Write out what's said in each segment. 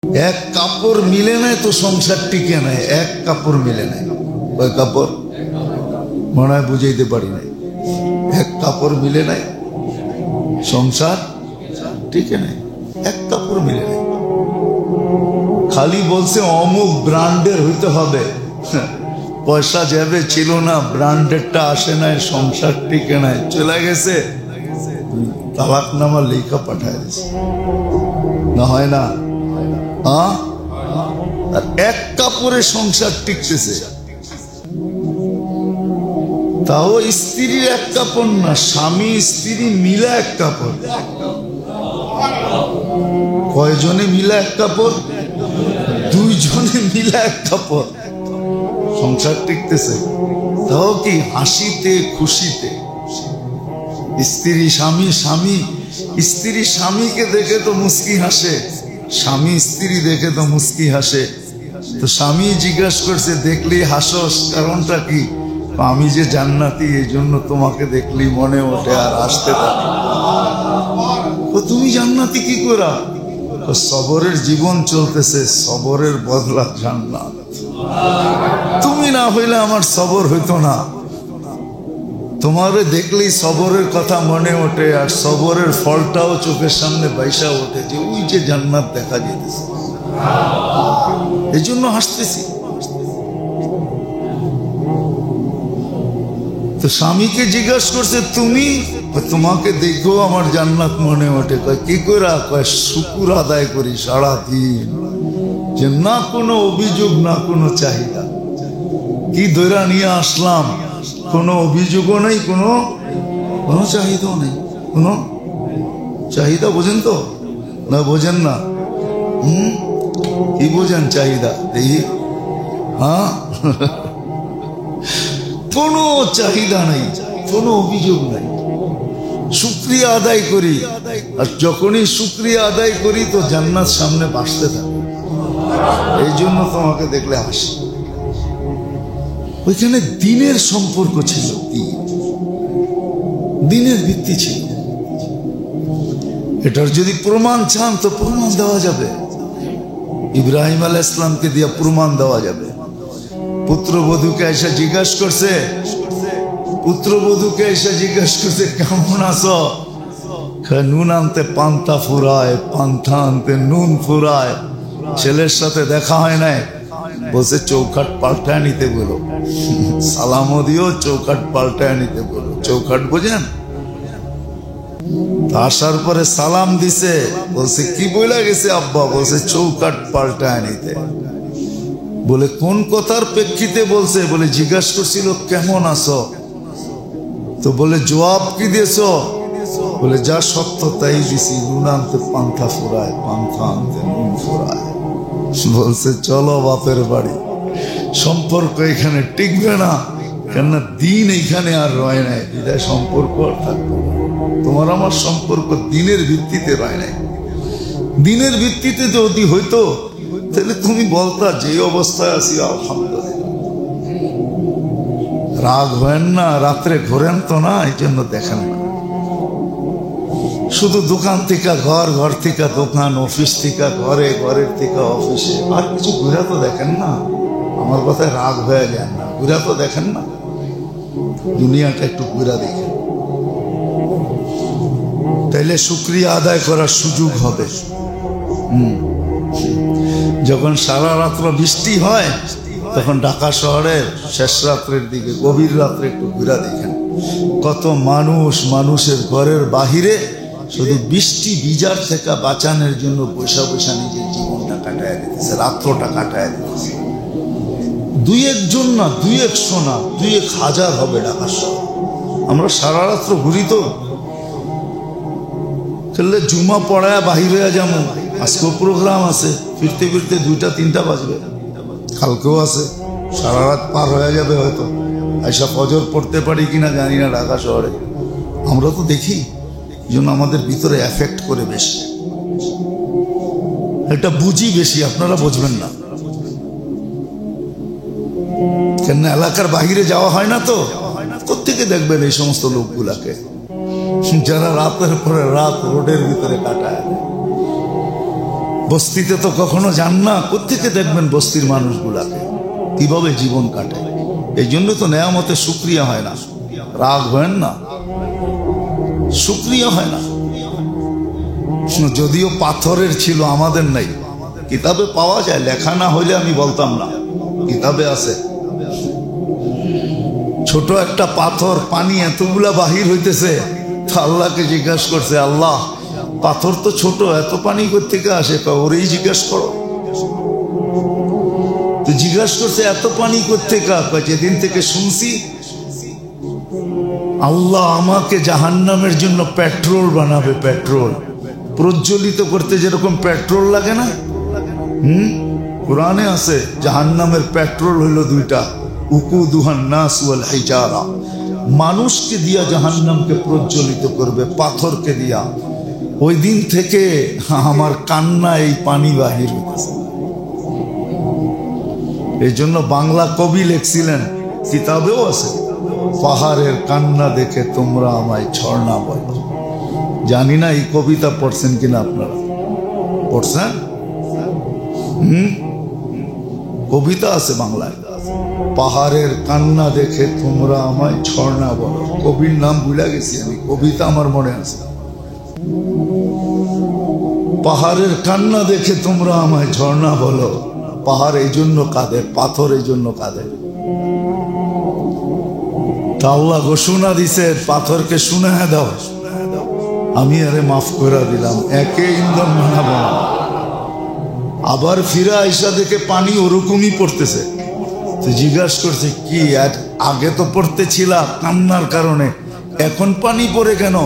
এক কাপড় মিলে নাই তো সংসার টিকে নাই। এক কাপড় মিলে নাই। ওই কাপড় মনে হয় বুঝাইতে পারি নাই। এক কাপড় মিলে নাই, সংসার টিকে নাই। এক কাপড় মিলে নাই। খালি বলছে অমুক ব্র্যান্ডের হইতে হবে, পয়সা যাবে ছিল না, ব্র্যান্ডেরটা আসে নাই, সংসার টিকে নাই, চলে গেছে, তালাকনামা লেখা পাঠায় দিয়েছে। না হয় না? আর এক কাপড়ে সংসার টিকতেছে, তাও স্ত্রীর এক কাপড় না, স্বামী স্ত্রী মিলে এক কাপড়। কয়জনে মিলে এক কাপড়? দুইজনে মিলে এক কাপড়, সংসার টিকতেছে। তাও কি হাসিতে খুশিতে। স্ত্রী স্বামী, স্বামী স্ত্রী স্বামীকে দেখে তো মুস্কি হাসে, স্বামী স্ত্রী দেখে তো মুস্কি হাসে। তো স্বামী জিজ্ঞাসা করছে, দেখলি হাসস, কারণটা কি? আমি যে জান্নাতি, এই জন্য তোমাকে দেখলি মনে ওঠে আর আসতে থাকে। তুমি জান্নাতি কি করা? সবরের জীবন চলতেছে, সবরের বদলা জান্নাত। তুমি না হইলে আমার সবর হইতো না। তোমারে দেখলেই সবরের কথা মনে ওঠে, আর সবরের ফলটাও চোখের সামনে বাইসা ওঠে, যে ওই যে জান্নাত দেখা যেতেছে, এই জন্য হাসতেছি। তো স্বামীকে জিজ্ঞাসা করছে, তুমি? তোমাকে দেখো আমার জান্নাত মনে ওঠে। কয় কি করে? কয় শুকুর আদায় করি সারাদিন, যে না কোনো অভিযোগ, না কোনো চাহিদা। কি দৈরা নিয়ে আসলাম, কোনো অভিযোগও নেই, কোনো চাহিদাও নেই, কোনো চাহিদা। বোঝেন তো? না বোঝেন না? কি বোঝেন চাহিদা? দেখি। হ্যাঁ, কোনো চাহিদা নাই, কোনো অভিযোগ নাই। শুকরিয়া আদায় করি, আর যখনই শুকরিয়া আদায় করি তো জান্নাত সামনে বাসতে থাকে। এই জন্য তোমাকে দেখলে হাসি। ওইখানে দিনের সম্পর্ক ছিল, দিনের ভিত্তি ছিল। এটার যদি প্রমাণ চান তো প্রমাণ দেওয়া যাবে। ইব্রাহিম আলাইহিস সালামকে দিয়ে প্রমাণ দেওয়া যাবে। পুত্রবধূকে এসে জিজ্ঞাসা করছে, কেমন আছো? নুন আনতে পান্তা ফুরায়, পান্তা আনতে নুন ফুরায়। ছেলের সাথে দেখা হয় নাই, বলছে চৌকাট পাল্টায় নিতে বলো, সালামও দিও, চৌকাট পাল্টায় নিতে বলো। চৌকাট বোঝেন? আসার পরে সালাম দিছে, বলছে কি বইলা গেছে আব্বা? বলছে চৌকাট পাল্টায় নিতে। বলে কোন কথার প্রেক্ষিতে বলছে? বলে জিজ্ঞাসা করছিল কেমন আছো, তো বলে জবাব কি দিয়েছো? বলে যা সত্য তাই দিছি, নুন আনতে পান্থা ফুরায়, পান্থা আনতে নুন ফুরায়। বলছে চলো বাপের বাড়ি। সম্পর্ক এখানে টিকবে না, কেননা দিন এইখানে আর রয় নাই, বিদায় সম্পর্ক আর থাকবে না। তোমার আমার সম্পর্ক দিনের ভিত্তিতে রয় নাই। দিনের ভিত্তিতে যদি হইতো তাহলে তুমি বলতা যে অবস্থায় আছি আলহামদুলিল্লাহ। রাগ হয় না, রাত্রে ঘোরেন তো না, এই জন্য দেখেন না। শুধু দোকান থেকে ঘর, ঘর থেকে দোকান, অফিস থেকে ঘরে, ঘরের থেকে অফিসে, আর কিছু ঘুরা তো দেখেন না। আমার কথায় রাগ হয়ে যায় না, ঘুরা তো দেখেন না। দুনিয়াটা একটু ঘুরা দেখেন, তাইলে শুকরিয়া আদায় করার সুযোগ হবে। যখন সারা রাত্র বৃষ্টি হয়, তখন ঢাকা শহরের শেষ রাত্রের দিকে, গভীর রাত্রে একটু ঘুরা দেখেন, কত মানুষ মানুষের ঘরের বাহিরে শুধু বৃষ্টি ভিজার থেকে বাঁচানোর জন্য বৈশা বৈশা নিজের জীবনটা কাটায় দিতেছে, রাত্রটা কাটায় দিতেছে। দুই একজন না, দুই একশো না, 2-1000 হবে ঢাকা শহর। আমরা সারা রাত্র ঘুরি তো, খেললে জুমা পড়ায় বাহির হয়ে যাবো, আজকেও প্রোগ্রাম আছে, ফিরতে ফিরতে 2টা-3টা বাজবে, কালকেও আছে, সারা রাত পার হয়ে যাবে হয়তো। আইসা ফজর পড়তে পারি কিনা জানি না ঢাকা শহরে। আমরা তো দেখি, এই জন্য আমাদের ভিতরে এফেক্ট করে বেশি, এটা বুঝি বেশি, আপনারা বুঝবেন না। কেন এলাকার বাহিরে যাওয়া হয় না তো, কোত্থেকে দেখবেন এই সমস্ত লোকগুলাকে, যারা রাতের পরে রাত রোডের ভিতরে কাটায়। বস্তিতে তো কখনো যান না, কোত্থেকে দেখবেন বস্তির মানুষগুলাকে কিভাবে জীবন কাটে। এই জন্য তো নেয়ামতে শুকরিয়া হয় না। রাগ হয় না, শুকরিয়া হয় না। যদিও পাথরের ছিল, আমাদের নাই। কিতাবে পাওয়া যায়, লেখা না হইলে আমি বলতাম না, কিতাবে আছে। ছোট একটা পাথর, পানি এতগুলা বাহির হইতেছে, তো আল্লাহকে জিজ্ঞাসা করছে, আল্লাহ পাথর তো ছোট, এত পানি কোত্থেকে আসে? ওরেই জিজ্ঞাসা করো। তো জিজ্ঞাসা করছে এত পানি কোত্থেকে? যেদিন থেকে শুনছি আল্লাহ আমাকে জাহান্নামের জন্য পেট্রোল বানাবে, পেট্রোল প্রজ্বলিত করতে যেরকম পেট্রোল লাগে না, কোরআনে আছে জাহান্নামের পেট্রোল হইল দুইটা, উকুদুহান নাস ওয়াল হিজারা। মানুষকে দিয়া জাহান্নামকে প্রজ্বলিত করবে, পাথরকে দিয়া। ওই দিন থেকে আমার কান্না এই পানি বাহির হইতেছে। এই জন্য বাংলা কবি লিখছিলেন, কিতাবেও আছে, পাহাড়ের কান্না দেখে তোমরা আমায় ঝর্ণা বলো। জানি না এই কবিতা পড়ছেন কিনা আপনারা, পড়ছেন? কবিতা আছে বাংলায়, পাহাড়ের কান্না দেখে তোমরা আমায় ঝর্ণা বলো। কবির নাম ভুলে গেছি আমি, কবিতা আমার মনে আছে। পাহাড়ের কান্না দেখে তোমরা আমায় ঝর্ণা বলো। পাহাড় এই জন্য কাঁদে, পাথর এই জন্য কাঁদে। তা আল্লাহ ঘোষণা দিছে, পাথরকে শুনে দাও, আমি আরে মাফ করে দিলাম, একে ইন্ধন বানাবো না। আবার ফিরে আইসা দেখে পানি ওরকমই পড়তেছে। তো জিজ্ঞাসা করছে, কি আর আগে তো পড়তেছিল কান্নার কারণে, এখন পানি পড়ে কেন?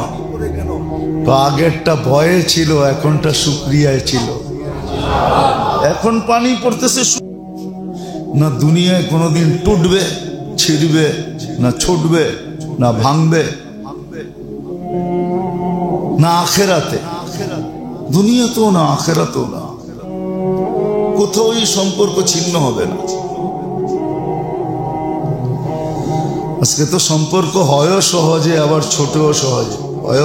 তো আগেরটা ভয়ে ছিল, এখনটা শুকরিয়ায় ছিল। এখন পানি পড়তেছে না। দুনিয়ায় কোনোদিন টুটবে, ছিড়বে না, ছুটবে না, ভাঙবে না। আখেরাতে, দুনিয়াতেও না, আখেরাতেও না, কোথাও এই সম্পর্ক ছিন্ন হবে না। আজকে তো সম্পর্ক হয় সহজে, আবার ছোটও সহজে হয়,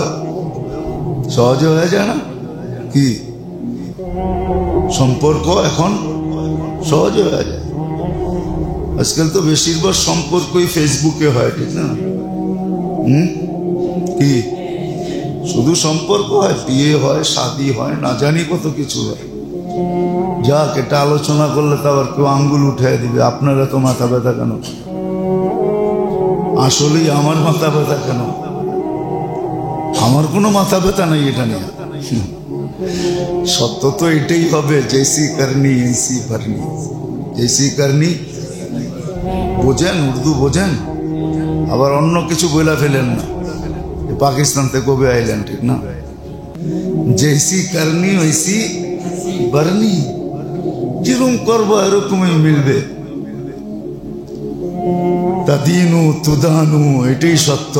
সহজে হয়ে যায় না কি? সম্পর্ক এখন সহজে হয়ে যায়। আজকাল তো বেশিরভাগ সম্পর্কই ফেসবুকে হয়, ঠিক না? কি শুধু সম্পর্ক হয়, বিয়ে হয়, শাদী হয়, না জানি কত কিছু হয়। যাক, এটা আলোচনা করলে তো আবার কেউ আঙ্গুল উঠে দিবে, আপনারা তো মাথা ব্যথা কেন? আসলেই আমার মাথা ব্যথা কেন? আমার কোনো মাথা ব্যথা নেই এটা নিয়ে। সত্য তো এটাই হবে, জেসি করনি এসি ভরনি। জেসি করনি বোঝেন, উর্দু বোঝেন, আবার অন্য কিছু বলে ফেলেন না। পাকিস্তান থেকে কবে আইলেন, ঠিক না? জেসি করনি ওইসি ভরনি, যেরকম করবো এরকমই মিলবে। তাদিনু তুদানু, এটাই সত্য।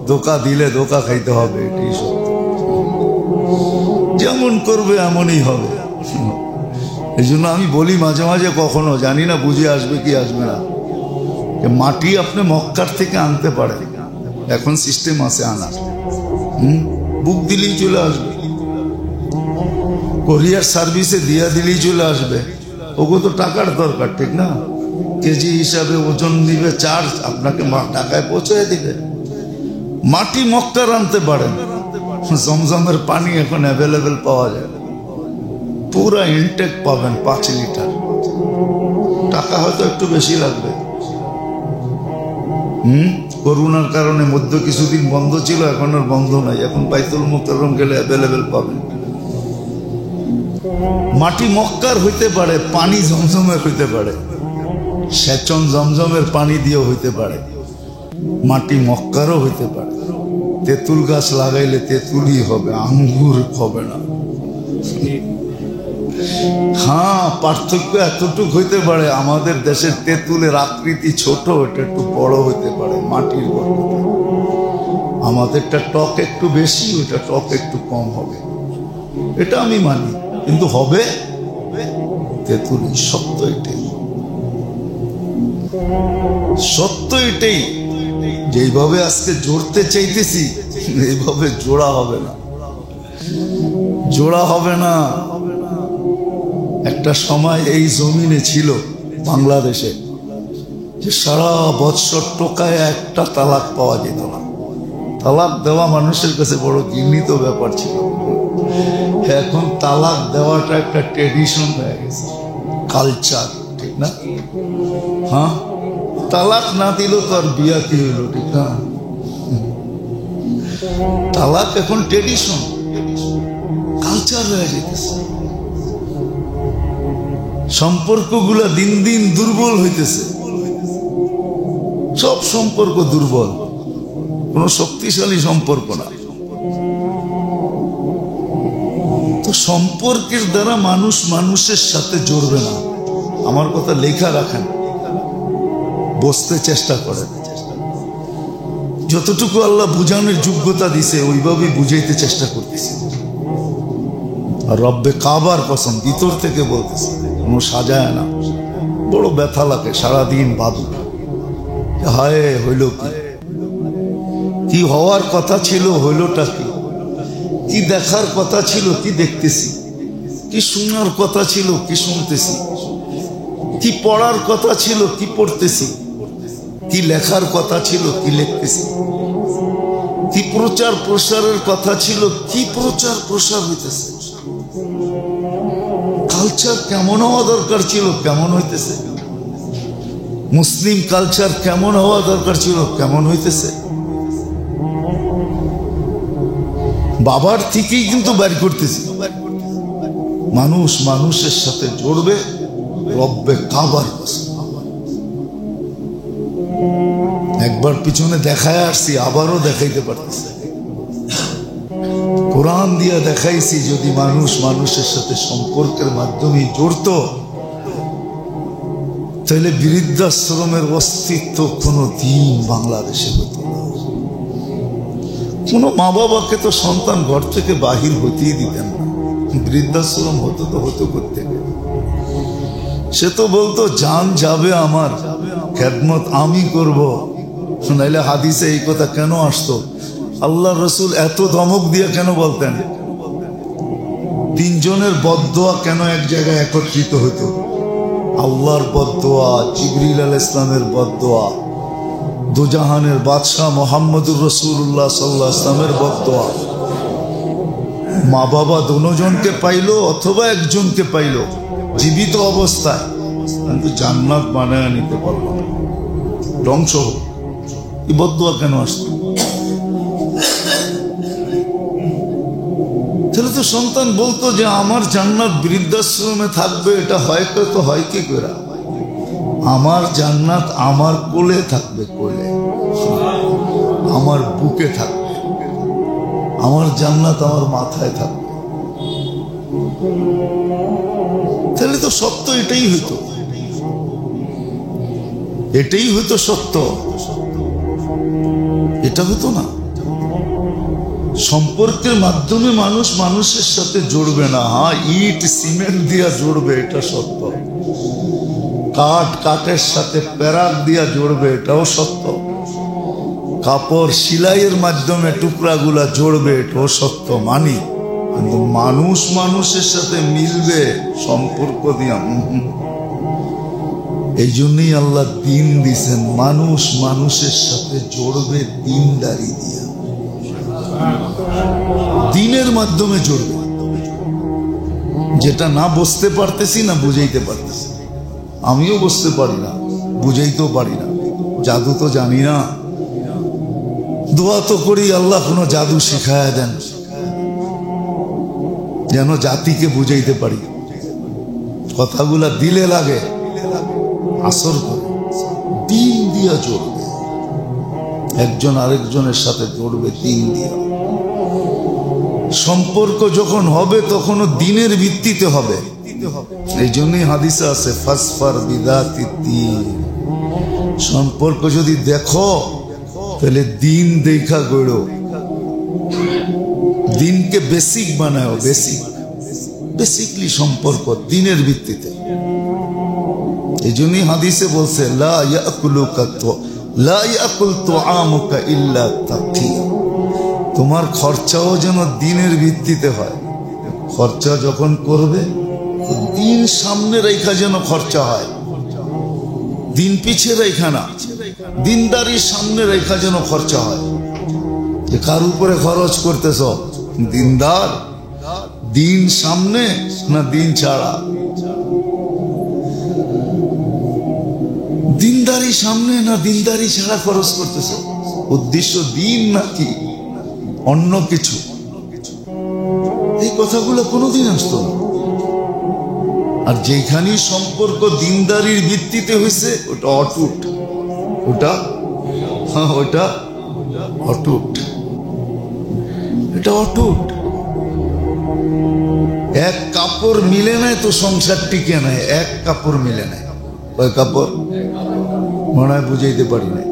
ধোকা দিলে ধোকা খাইতে হবে, এটাই সত্য। যেমন করবে এমনই হবে। এই জন্য আমি বলি মাঝে মাঝে, কখনো জানি না বুঝে আসবে কি আসবে না, মাটি আপনি মক্কার থেকে আনতে পারেন, এখন সিস্টেম আছে আনা। বুক দিলেই চলে আসবে, কোরিয়ার সার্ভিসে দিয়া দিলেই চলে আসবে। ওগো তো টাকার দরকার, ঠিক না? কেজি হিসাবে ওজন দিবে, চার্জ আপনাকে টাকায় পৌঁছে দিবে। মাটি মক্কার আনতে পারেন। জমজমের পানি এখন অ্যাভেলেবেল পাওয়া যায়, পুরা ইনটেক পাবেন 5 লিটার। টাকা হয়তো একটু বেশি লাগবে। করোনার কারণে মধ্য কিছুদিন বন্ধ ছিল, এখন আর বন্ধ নাই। এখন বাইতুল মুকাররম গেলে অ্যাভেলেবেল পাবেন। মাটি মক্কার হইতে পারে, পানি জমজমের হইতে পারে, সেচন জমজমের পানি দিয়েও হইতে পারে, মাটি মক্কারও হইতে পারে। তেঁতুল গাছ লাগাইলে তেঁতুলই হবে, আঙ্গুর হবে না। হ্যাঁ, পার্থক্য এতটুক হইতে পারে, আমাদের দেশের তেঁতুলের আকৃতি ছোট, এটা একটু বড় হইতে পারে মাটির বরকতে। আমাদেরটা টক একটু বেশি, ওইটা টক একটু কম হবে, এটা আমি মানি। কিন্তু হবে তেঁতুলই, সত্য এটাই, সত্য এটাই। যেইভাবে আজকে জোড়তে চাইতেছি, এইভাবে জোড়া হবে না, জোড়া হবে না। একটা সময় এই জমিনে ছিল বাংলাদেশে যে সারা বৎসর টোকায় একটা তালাক পাওয়া যেত না। তালাক দেওয়া মানুষের কাছে বড় ঘৃণিত ব্যাপার ছিল। এখন তালাক দেওয়াটা একটা ট্রেডিশন হয়ে গেছে, কালচার, ঠিক না? হ্যাঁ, তালাক না দিল তো আর বিয়া কি হইল, ঠিক না? তালাক এখন ট্রেডিশন, কালচার হয়ে যেতেছে। সম্পর্কগুলা দিন দিন দুর্বল হইতেছে, সব সম্পর্ক দুর্বল, কোন শক্তিশালী সম্পর্ক না। তো সম্পর্কের দ্বারা মানুষ মানুষের সাথে জড়বে না। আমার কথা লেখা রাখেন, বসতে চেষ্টা করেন। যতটুকু আল্লাহ বুঝানোর যোগ্যতা দিছে ওইভাবেই বুঝাইতে চেষ্টা করতেছে। আর রব্বে কাবার কসম, ভিতর থেকে বলতেছে, কোনো সাজায় না। বড় ব্যথা লাগে, সারাদিন ভাবু, হায় হইল কি, কি হওয়ার কথা ছিল হইলটা কি, কি দেখার কথা ছিল কি দেখতেছি, কি শোনার কথা ছিল কি শুনতেছি, কি পড়ার কথা ছিল কি পড়তেছি, কি লেখার কথা ছিল কি লিখতেছি, কি প্রচার প্রসারের কথা ছিল কি প্রচার প্রসার হইতেছে। কালচার কেমন হওয়া দরকার ছিল কেমন হইতেছে, মুসলিম কালচার কেমন হওয়া দরকার ছিল কেমন হইতেছে। বাবার থেকেই কিন্তু বের করতেছি, মানুষ মানুষের সাথে জড়বে রব্বে কাবার কসম। একবার পিছনে দেখায় আসছি, আবারও দেখাইতে পারতেছি। কোরআন দিয়া দেখাইছি, যদি মানুষ মানুষের সাথে সম্পর্কের মাধ্যমে জড়ত, তাহলে বৃদ্ধাশ্রমের অস্তিত্ব কোনো দিন বাংলাদেশে হতো না। কোনো মা বাবাকে তো সন্তান ঘর থেকে বাহির হইতেই দিতেন না, বৃদ্ধাশ্রম হতো তো হতো করতে। সে তো বলতো জান যাবে আমার, খেদমত আমি করব। নাইলে হাদিসে এই কথা কেন আসতো? আল্লাহ রসুল এত ধমক দিয়ে কেন বলতেন? তিনজনের বদদোয়া কেন এক জায়গায় একত্রিত হতো? আল্লাহর বদদোয়া, জিবরিল আলাইহিস সালামের বদদোয়া, দুজাহানের বাদশাহ মুহাম্মদুর রাসূলুল্লাহ সাল্লাল্লাহু আলাইহি ওয়াসাল্লামের বদদোয়া। মা বাবা দুজনকে পাইলো অথবা একজনকে পাইলো জীবিত অবস্থায়, কিন্তু জান্নাত বানায় নিতে পারলো না, ধ্বংস হোক। এই বদদোয়া কেন আসতো? তাহলে তো সন্তান বলতো যে আমার জান্নাত বৃদ্ধাশ্রমে থাকবে, এটা হয় তো হয় কি করে? আমার জান্নাত আমার কোলে থাকবে, কোলে, আমার বুকে থাকবে, আমার জান্নাত আমার মাথায় থাকবে। তাহলে তো সত্য এটাই হইতো, এটাই হইতো সত্য। এটা হতো না। সম্পর্কের মাধ্যমে মানুষ মানুষের সাথে জড়বে না। হ্যাঁ, ইট সিমেন্ট দিয়া জড়বে, এটা সত্য। কাঠ কাঠের সাথে প্যারাক দিয়া জড়বে, এটাও সত্য। কাপড় সিলাইয়ের মাধ্যমে টুকরাগুলা জড়বে, এটাও সত্য, মানি। কিন্তু মানুষ মানুষের সাথে মিলবে সম্পর্ক দিয়া, এই জন্যই আল্লাহ দিন দিছেন, মানুষ মানুষের সাথে জড়বে দিনদারি দিয়া, দিনের মাধ্যমে জড়বে। যেটা না বুঝতে পারতেছি না বুঝাইতে পারতেছি, আমিও বুঝতে পারি না, বুঝাইতেও পারি না, জাদু তো জানি না। দোয়া তো করি আল্লাহ কোনো জাদু শিখায়া দেন, যেন জাতিকে বুঝাইতে পারি। কথাগুলা দিলে লাগে, আসর করে দিন দিয়া জড়বে, একজন আরেকজনের সাথে জড়বে দিন দিয়া। সম্পর্ক যখন হবে তখনও দিনের ভিত্তিতে হবে। এই জন্যই হাদিসে আছে ফাসফার বিদাতি দ্বীন। সম্পর্ক যদি দেখো তাহলে দিন দেখা গড়ো, দিনকে বেসিক বানাও, বেসিকলি সম্পর্ক দিনের ভিত্তিতে। এই জন্যই হাদিসে বলছে লা ইয়াকুল তুআমুকা ইল্লা তাকিয়া। তোমার খরচাও যেন দিনের ভিত্তিতে হয়। খরচা যখন করবে দিন সামনে রেখা যেন খরচা হয়, দিন পিছিয়ে রেখা না, দিনদারি সামনে রেখা যেন খরচা হয়। যে কার উপরে খরচ করতেছ? দিনদার, দিন সামনে না দিন ছাড়া? দিনদারি সামনে না দিনদারি ছাড়া খরচ করতেছ? উদ্দেশ্য দিন নাকি অন্য কিছু? এই কথাগুলো কোনোদিন আসতো না। আর যেখানে সম্পর্ক দিনদারির ভিত্তিতে হয়েছে ওটা অটুট, ওটা অটুট, এটা অটুট। এক কাপড় মিলে নাই তো সংসার টিকে নাই, এক কাপড় মিলে নাই। কয় কাপড় মনে হয় বুঝাইতে পারি নাই।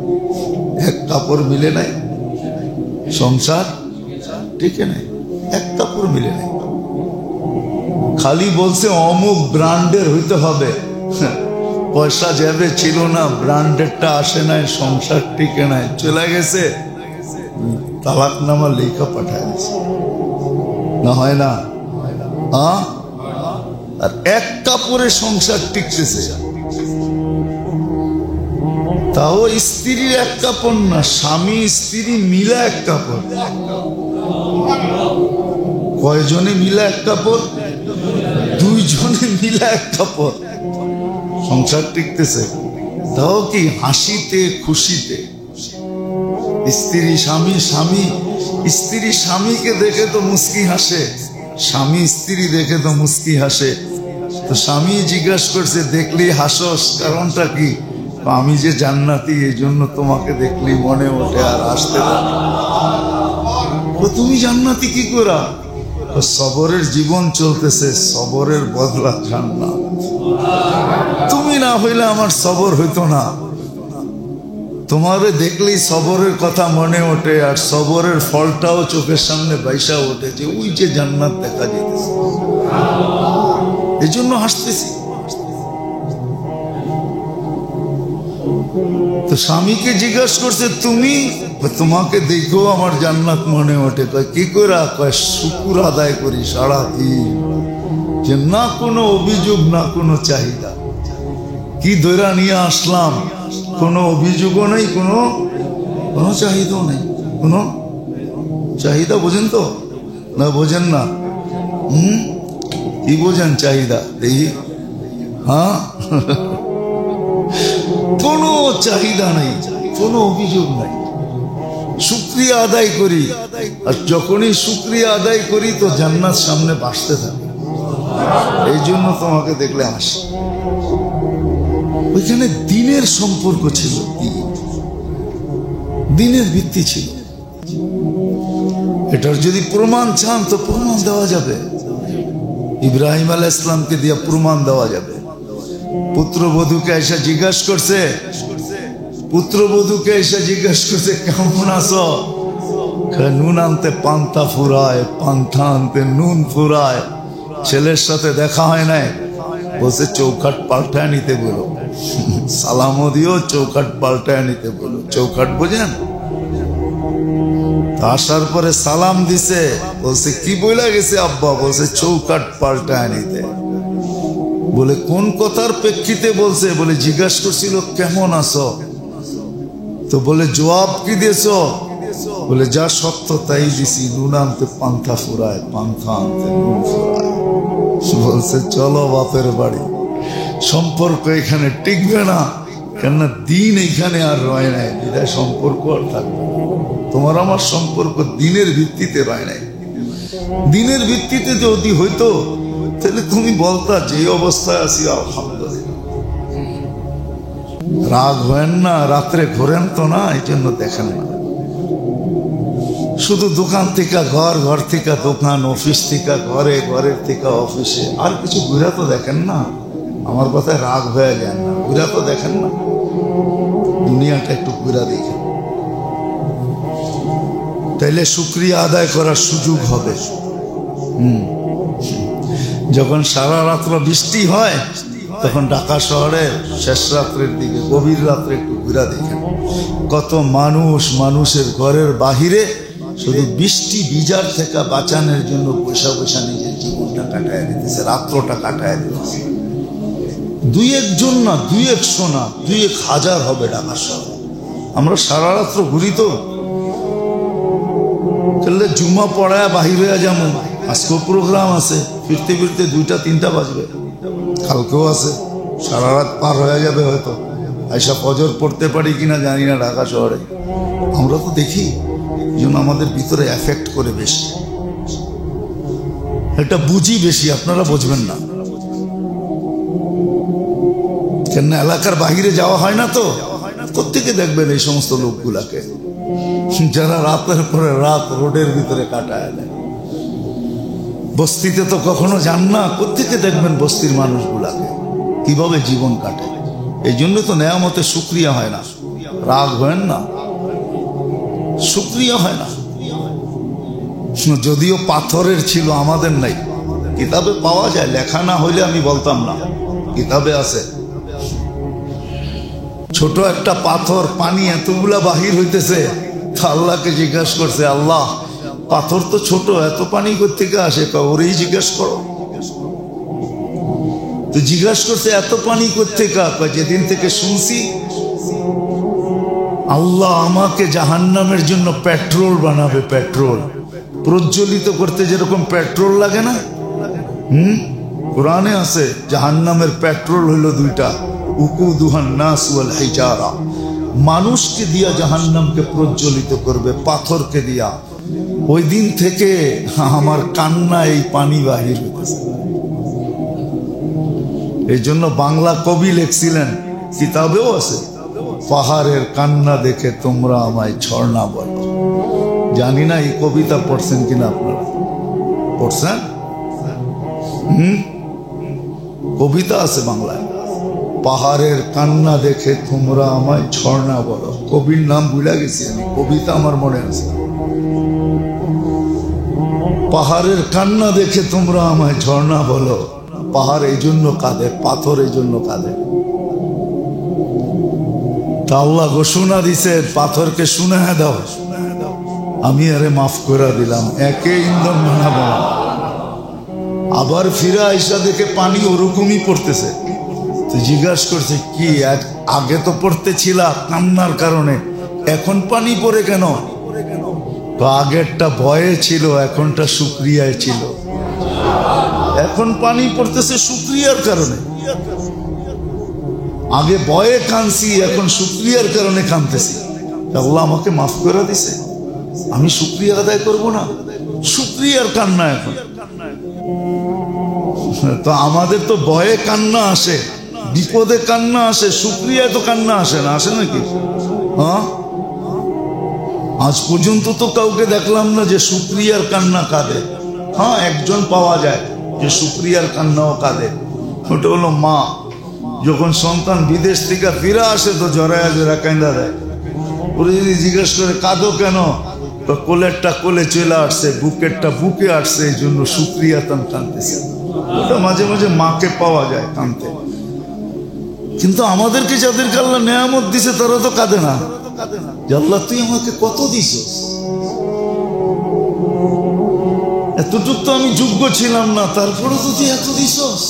এক কাপড় মিলে নাই, সংসার টিকে নাই, এক কাপড় মিলে নাই। খালি বলছে অমুক ব্র্যান্ডের হইতে হবে, পয়সা যাবে ছিল না, ব্র্যান্ডেরটা আসে নাই, সংসার টিকে নাই, চলে গেছে, তালাকনামা লেখা পাঠায় গেছে। না হয় না? আর এক কাপড়ে সংসার টিকতেছে, তাও স্ত্রীর এক কাপড় না, স্বামী স্ত্রী মিলা এক কাপড়। কয়জনে মিলা এক কাপড়? দুইজনে মিলা এক কাপড়, সংসার টিকতেছে। তাও কি হাসিতে খুশিতে। স্ত্রী স্বামী, স্বামী স্ত্রী স্বামীকে দেখে তো মুস্কি হাসে, স্বামী স্ত্রী দেখে তো মুস্কি হাসে। তো স্বামী জিজ্ঞাসা করছে, দেখলি হাসস, কারণটা কি? আমি যে জান্নাতি, এই জন্য তোমাকে দেখলি মনে ওঠে আর হাসতে পারি। তুমি জান্নাতি কি করা? সবরের জীবন চলতেছে, সবরের বদলা জান্নাত। তুমি না হইলে আমার সবর হইতো না। তোমারে দেখলেই সবরের কথা মনে ওঠে, আর সবরের ফলটাও চোখের সামনে বাইসা ওঠে, যে ওই যে জান্নাত দেখা যেতেছে, এই জন্য হাসতেছি। তো স্বামীকে জিজ্ঞাসা করছে, তুমি? তোমাকে দেখো আমার জান্নাত মনে ওঠে। কয় কি করে? কয় শুকুর আদায় করি সারাদিন, যে না কোনো অভিযোগ না কোনো চাহিদা। কি দৈরা নিয়ে আসলাম, কোনো অভিযোগও নেই, কোনো চাহিদাও নেই, কোনো চাহিদা। বোঝেন তো না? বোঝেন না? কি বোঝেন চাহিদা? দেখি। কোনো চাহিদা নাই, কোনো অভিযোগ নাই, শুকরিয়া আদায় করি। আর যখনই শুকরিয়া আদায় করি তো জান্নাত সামনে বাসতে থাকে। এই জন্য তোমাকে দেখলে হাসি। ওইখানে দিনের সম্পর্ক ছিল, দিনের ভিত্তি ছিল। এটার যদি প্রমাণ চান তো প্রমাণ দেওয়া যাবে। ইব্রাহিম আলাইহিস সালামকে দিয়ে প্রমাণ দেওয়া যাবে। পুত্রবধূকে এসে জিজ্ঞাসা করছে, পুত্রবধূকে এসে জিজ্ঞাসা করছে, কেমন আছো? নুন আনতে পান্তা ফুরায়, পান্তা আনতে নুন ফুরায়। ছেলের সাথে দেখা হয় নাই, বলছে চৌকাট পাল্টায় নিতে বলো, সালামও দিও, চৌকাট পাল্টায় নিতে বলো। চৌকাট বোঝেন? আসার পরে সালাম দিছে, বলছে কি বইলা গেছে আব্বা? বলছে চৌকাট পাল্টায় নিতে। বলে কোন কথার প্রেক্ষিতে বলছে? বলে জিজ্ঞাসা করছিল কেমন আছো, তো বলে জবাব কি দিয়েছ? বলে যা সত্য তাই দিছি, নুন আনতে পান্থা ফুরায়, পান্থা আনতে নুন ফুরায়। বলছে চলো বাপের বাড়ি। সম্পর্ক এখানে টিকবে না, কেননা দিন এখানে আর রয় নাই, বিদায় সম্পর্ক আর থাকবে। তোমার আমার সম্পর্ক দিনের ভিত্তিতে রয় নাই। দিনের ভিত্তিতে যদি হইতো তাহলে তুমি বলতা যে অবস্থায় আছি আলহামদুলিল্লাহ। রাগ হয় না, রাত্রে ঘোরেন তো না, এই জন্য দেখেন না। শুধু দোকান থেকে ঘর, ঘর থেকে দোকান, অফিস থেকে ঘরে, ঘরের থেকে অফিসে, আর কিছু ঘুরা তো দেখেন না। আমার কথায় রাগ হয়ে যায় না, ঘুরা তো দেখেন না। দুনিয়াটা একটু ঘুরা দেখেন, তাইলে শুকরিয়া আদায় করার সুযোগ হবে। যখন সারা রাত্র বৃষ্টি হয় তখন ঢাকা শহরে শেষ রাত্রের দিকে, গভীর রাত্রে একটু ঘুরা দেখেন, কত মানুষ, মানুষের ঘরের বাহিরে শুধু বৃষ্টি বিজার থেকে বাঁচানোর জন্য পয়সা পয়সা নিজের জীবনটা কাটায় দিতেছে, রাত্রটা কাটায় দিতেছে। দুই একজন না, দুই একশো না, 2-1000 হবে ঢাকা শহরে। আমরা সারা রাত্র ঘুরি তো, জুম্মা পড়ায় বাহির হয়ে যাবো, আজকেও প্রোগ্রাম আছে, ফিরতে ফিরতে 2টা-3টা বাজবে, কালকেও আছে, সারা রাত পার হয়ে যাবে হয়তো। আইসা ফজর পড়তে পারি কিনা জানি না ঢাকা শহরে। আমরা তো দেখি, যেন আমাদের ভিতরে এফেক্ট করে বেশি, এটা বুঝি বেশি, আপনারা বুঝবেন না কেন, এলাকার বাহিরে যাওয়া হয় না তো। কোত্থেকে দেখবেন এই সমস্ত লোকগুলাকে যারা রাতের পরে রাত রোডের ভিতরে কাটায় দেয়। বস্তিতে তো কখনো যান না, কোত্থেকে দেখবেন বস্তির মানুষগুলাকে কিভাবে জীবন কাটে। এই জন্য তো নেয়ামতে শুকরিয়া হয় না, রাগ হয় না, শুকরিয়া হয় না। যদিও পাথরের ছিল, আমাদের নাই, কিতাবে পাওয়া যায়, লেখা না হইলে আমি বলতাম না, কিতাবে আছে। ছোট একটা পাথর, পানি এতগুলা বাহির হইতেছে, আল্লাহকে জিজ্ঞাসা করছে, আল্লাহ পাথর তো ছোট, এত পানি কোত্থেকে আসে? ওরেই জিজ্ঞাসা করো। তো জিজ্ঞাসা করছে এত পানি কোত্থেকে? যেদিন থেকে শুনছি আল্লাহ আমাকে জাহান্নামের জন্য পেট্রোল বানাবে, পেট্রোল প্রজ্বলিত করতে যেরকম পেট্রোল লাগে না, কোরআনে আছে জাহান্নামের পেট্রোল হইল 2টা, উকুদুহান নাস ওয়াল হিজারা। মানুষকে দিয়া জাহান্নামকে প্রজ্বলিত করবে, পাথরকে দিয়া। ওই দিন থেকে আমার কান্না এই পানি বাহির হইতেছে। এই জন্য বাংলা কবি লিখছিলেন, কিতাবেও আছে, পাহাড়ের কান্না দেখে তোমরা আমায় ঝর্ণা বলো। জানি না এই কবিতা পড়ছেন কিনা আপনারা, পড়ছেন? কবিতা আছে বাংলায়, পাহাড়ের কান্না দেখে তোমরা আমায় ঝর্ণা বলো। কবির নাম ভুলে গেছি আমি, কবিতা আমার মনে আছে। পাহাড়ের কান্না দেখে তোমরা আমায় ঝর্ণা বলো। পাহাড় এই জন্য কাঁদে, পাথর এই জন্য কাঁদে। তা আল্লাহ ঘোষণা দিছে, পাথরকে শুনে দাও, আমি আরে মাফ করে দিলাম, একে ইন্ধন বানাবো। আবার ফিরে আইসা দেখে পানি ওরকমই পড়তেছে। তো জিজ্ঞাসা করছে, কি আগে তো পড়তেছিল কান্নার কারণে, এখন পানি পড়ে কেন? তো আগেরটা ভয়ে ছিল, এখনটা শুকরিয়ায় ছিল। এখন পানি পড়তেছে শুকরিয়ার কারণে। আগে ভয়ে কাঁদছি, এখন শুকরিয়ার কারণে কাঁদতেছি। আল্লাহ আমাকে মাফ করে দিছে, আমি শুকরিয়া আদায় করব না? শুকরিয়ার কান্না এখন। তো আমাদের তো ভয়ে কান্না আসে, বিপদে কান্না আসে, শুকরিয়ায় তো কান্না আসে না, আসে নাকি? হ্যাঁ, আজ পর্যন্ত তো কাউকে দেখলাম না যে শুকরিয়ার কান্না কাঁদে। হ্যাঁ, একজন পাওয়া যায় যে শুকরিয়ার কান্নাও কাঁদে, ওটা হলো মা। যখন সন্তান বিদেশ থেকে ফিরে আসে তো জড়ায়া জোড়া কান্দা দেয়। ওরা যদি জিজ্ঞেস করে কাঁদো কেন, তো কোলেরটা কোলে চলে আসছে, বুকেরটা বুকে আসছে, এই জন্য শুকরিয়া তান কাঁদতেছে। ওটা মাঝে মাঝে মাকে পাওয়া যায় কাঁদতে। কিন্তু আমাদেরকে যাদেরকে আল্লাহ নেয়ামত দিছে তারা তো কাঁদে না, যে আল্লাহ তুই আমাকে কত দিছিস, এতটুক তো আমি যোগ্য ছিলাম না, তারপরে তো তুই এত দিছস।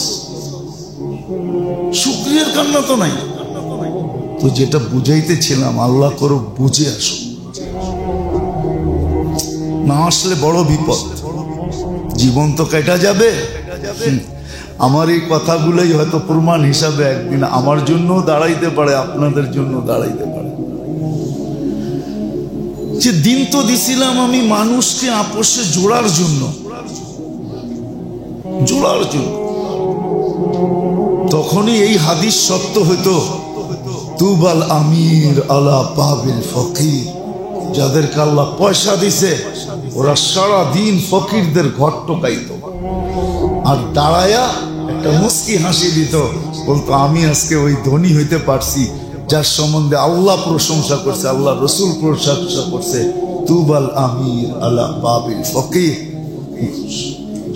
শুকরিয়ার কান্না তো নাই। তো যেটা বুঝাইতেছিলাম, আল্লাহ করো বুঝে আসো, না আসলে বড় বিপদ, জীবন তো কেটে যাবে। আমার এই কথাগুলোই হয়তো প্রমাণ হিসাবে একদিন আমার জন্য দাঁড়াইতে পারে, আপনাদের জন্য দাঁড়াইতে পারে। যে দিন তো দিছিলাম আমি মানুষকে আপোষে জোড়ার জন্য, জোড়ার জন্য। তখনই এই হাদিস সত্য হইতো, তুবাল আমির আলা বাবিল ফকির। যাদেরকে আল্লাহ পয়সা দিছে ওরা সারা দিন ফকিরদের ঘর টোকাইতো, আর দাঁড়ায়া একটা মুস্কি হাসি দিত, বলতো আমি আজকে ওই ধনী হইতে পারছি যার সম্বন্ধে আল্লাহ প্রশংসা করছে, আল্লাহ রসুল প্রশংসা করছে। তুবাল আমির আলা বাবিল ফকির।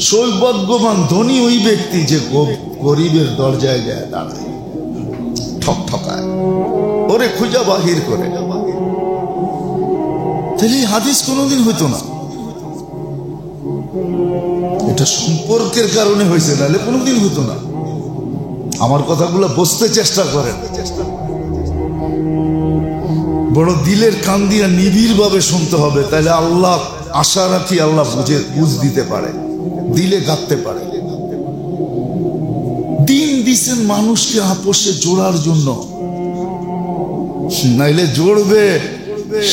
সৌভাগ্যবান ধনী ওই ব্যক্তি যে গরিবের দরজায় যায় দাঁড়ায়, ঠক ঠকায়, ওরে খুঁজা বাহির করে। তাহলে এই হাদিস কোনোদিন হইতো না। এটা সম্পর্কের কারণে হয়েছে, নাহলে কোনোদিন হইতো না। আমার কথাগুলো বুঝতে চেষ্টা করেন, বড় দিলের কান দিয়া নিবিড় ভাবে শুনতে হবে, তাহলে আল্লাহ আশা রাখি আল্লাহ বুঝ দিতে পারে, দিলে গাঁথতে পারে। দিন দিছেন মানুষকে আপোষে জোড়ার জন্য, নাইলে জোড়বে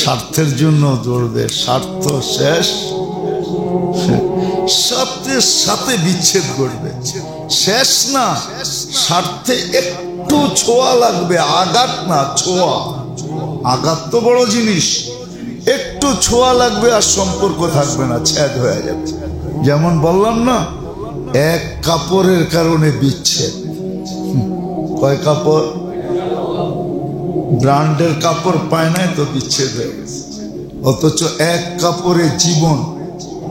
স্বার্থের জন্য জোড়বে, স্বার্থ শেষ স্বার্থের সাথে বিচ্ছেদ করবে, শেষ না, স্বার্থে একটু ছোঁয়া লাগবে, আঘাত না ছোঁয়া। আঘাত তো বড় জিনিস, একটু ছোঁয়া লাগবে আর সম্পর্ক থাকবে না, ছেদ হয়ে যাবে। যেমন বললাম না, এক কাপড়ের কারণে বিচ্ছেদ। কয় কাপড়? ব্র্যান্ডের কাপড় পায় নাই তো বিচ্ছেদ হয়ে গেছে। অথচ এক কাপড়ে জীবন,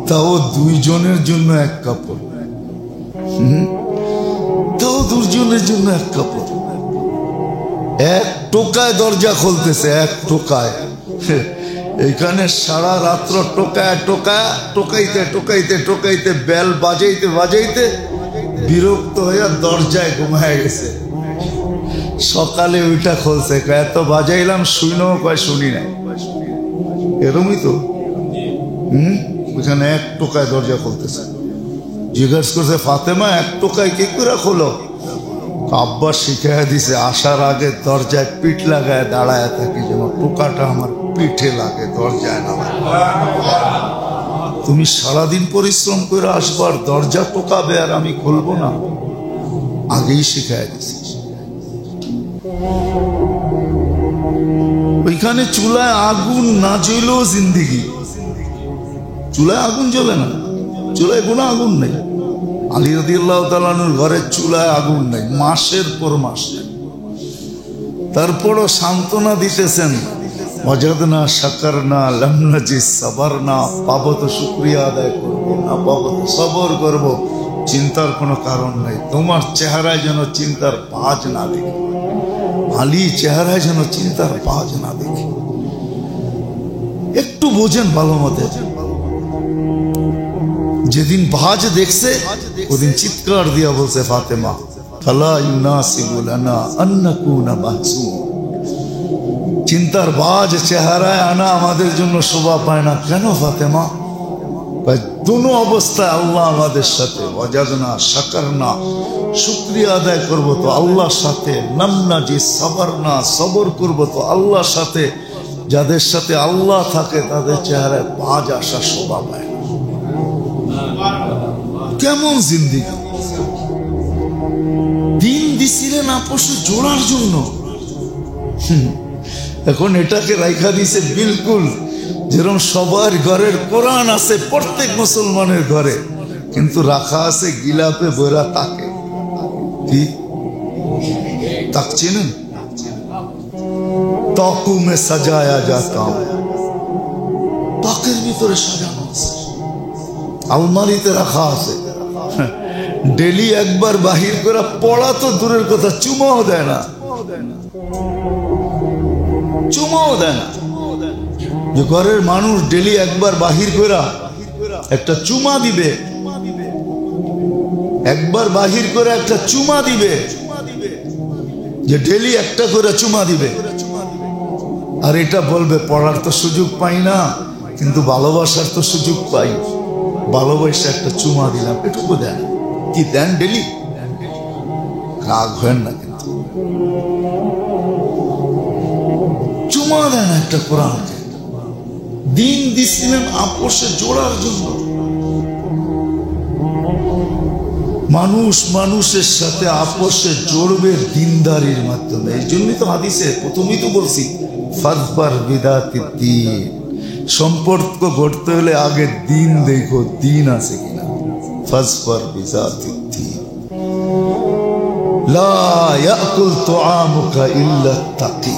তাও দুইজনের জন্য এক কাপড়, তাও দুজনের জন্য এক কাপড়। এক টোকায় দরজা খুলতেছে, এক টোকায়। এখানে সারা রাত্র টোকায় টোকায় টোকাইতে টোকাইতে টোকাইতে বেল বাজাইতে বাজাইতে বিরক্ত হয়ে দরজায় ঘুমায় গেছে। সকালে ওইটা খুলছে, এত বাজাইলাম শুনেও কয় শুনি নাই। এরমই তো। ওখানে এক টোকায় দরজা খুলতেছে। জিজ্ঞাসা করছে, ফাতেমা এক টোকায় কি করে খোলো? আব্বা শিখাইয়া দিছে, আসার আগে দরজায় পিঠ লাগায় দাঁড়ায় থাকি, যেন টোকাটা আমার পিঠে লাগে, দরজায় না লাগে। তুমি সারাদিন পরিশ্রম করে আসবার, দরজা টোকাবে আর আমি খুলবো না, আগেই শিখাইয়া দিছি। ওইখানে চুলায় আগুন না জ্বলেও জিন্দিগি। চুলায় আগুন জ্বলে না, চুলায় কোনো আগুন নেই। আলী রাদিয়াল্লাহু তাআলা আনহুর ঘরে চুলায় আগুন নেই, মাসের পর মাস। তারপরও সান্ত্বনা দিতেছেন, ওয়াজাদনা শাকারনা লাম নাজিদ সাবারনা, পাবো তো শুকরিয়া আদায় করবো, না পাবো তো সবর করবো, চিন্তার কোনো কারণ নাই। তোমার চেহারায় যেন চিন্তার ভাঁজ না দেখি, আলী চেহারায় যেন চিন্তার ভাঁজ না দেখি। একটু বোঝেন ভালো মতে। যেদিন ভাঁজ দেখছে ওদিন চিৎকার দিয়া বলছে, ফাতেমা ফালা ইউনাসিবু লানা আন নাকুনা মাহসুম। চিন্তার ভাঁজ চেহারায় আনা আমাদের জন্য শোভা পায় না। কেন ফাতেমা? দুনো অবস্থায় আল্লাহ আমাদের সাথে। ওয়াজাদনা শাকারনা, শুকরিয়া আদায় করবো তো আল্লাহর সাথে। নামনা জি সাবারনা, সবর করবো তো আল্লাহর সাথে। যাদের সাথে আল্লাহ থাকে তাদের চেহারায় ভাঁজ আসা শোভা পায় না। কেমন জিন্দিগি! দিন দিছিলেন আপোষে জোড়ার জন্য, এখন এটাকে রাইখা দিছে বিলকুল যেরকম সবার ঘরের কোরআন আছে, প্রত্যেক মুসলমানের ঘরে, কিন্তু রাখা আছে গিলাপে বইরা তাকে। কি তাক চিনেন? তাকু মে সাজায়া যাতা, তাকের ভিতরে সাজানো আছে, আলমারিতে রাখা আছে। ডেলি একবার বাহির করে পড়া তো দূরের কথা, চুমাও দেয় না, চুমাও দেয় না। যে ঘরের মানুষ ডেলি একবার বাহির করে একটা চুমা দিবে, একবার বাহির করে একটা চুমা দিবে, যে ডেলি একটা করে চুমা দিবে। আর এটা বলবে পড়ার তো সুযোগ পাই না, কিন্তু ভালোবাসার তো সুযোগ পাই, ভালোবাসা একটা চুমা দিলাম, এটুকু দেন। কি দেন ডেলি? রাগ হয় না, কিন্তু চুমা দেন একটা কোরআনকে। দিন দিছিলেন আপোষে জোড়ার জন্য। মানুষ মানুষের সাথে আপোষে জড়বে দিনদারির মাধ্যমে। এই জন্যই তো হাদিসে প্রথমেই তো বলছি, ফাযফার বিদাতিদ দ্বীন, সম্পর্ক গড়তে হলে আগে দিন দেখো, দিন আছে কিনা। ফাযফার বিদাতিদ দ্বীন, লা ইয়াকুল তুআমুকা ইল্লা তাকি,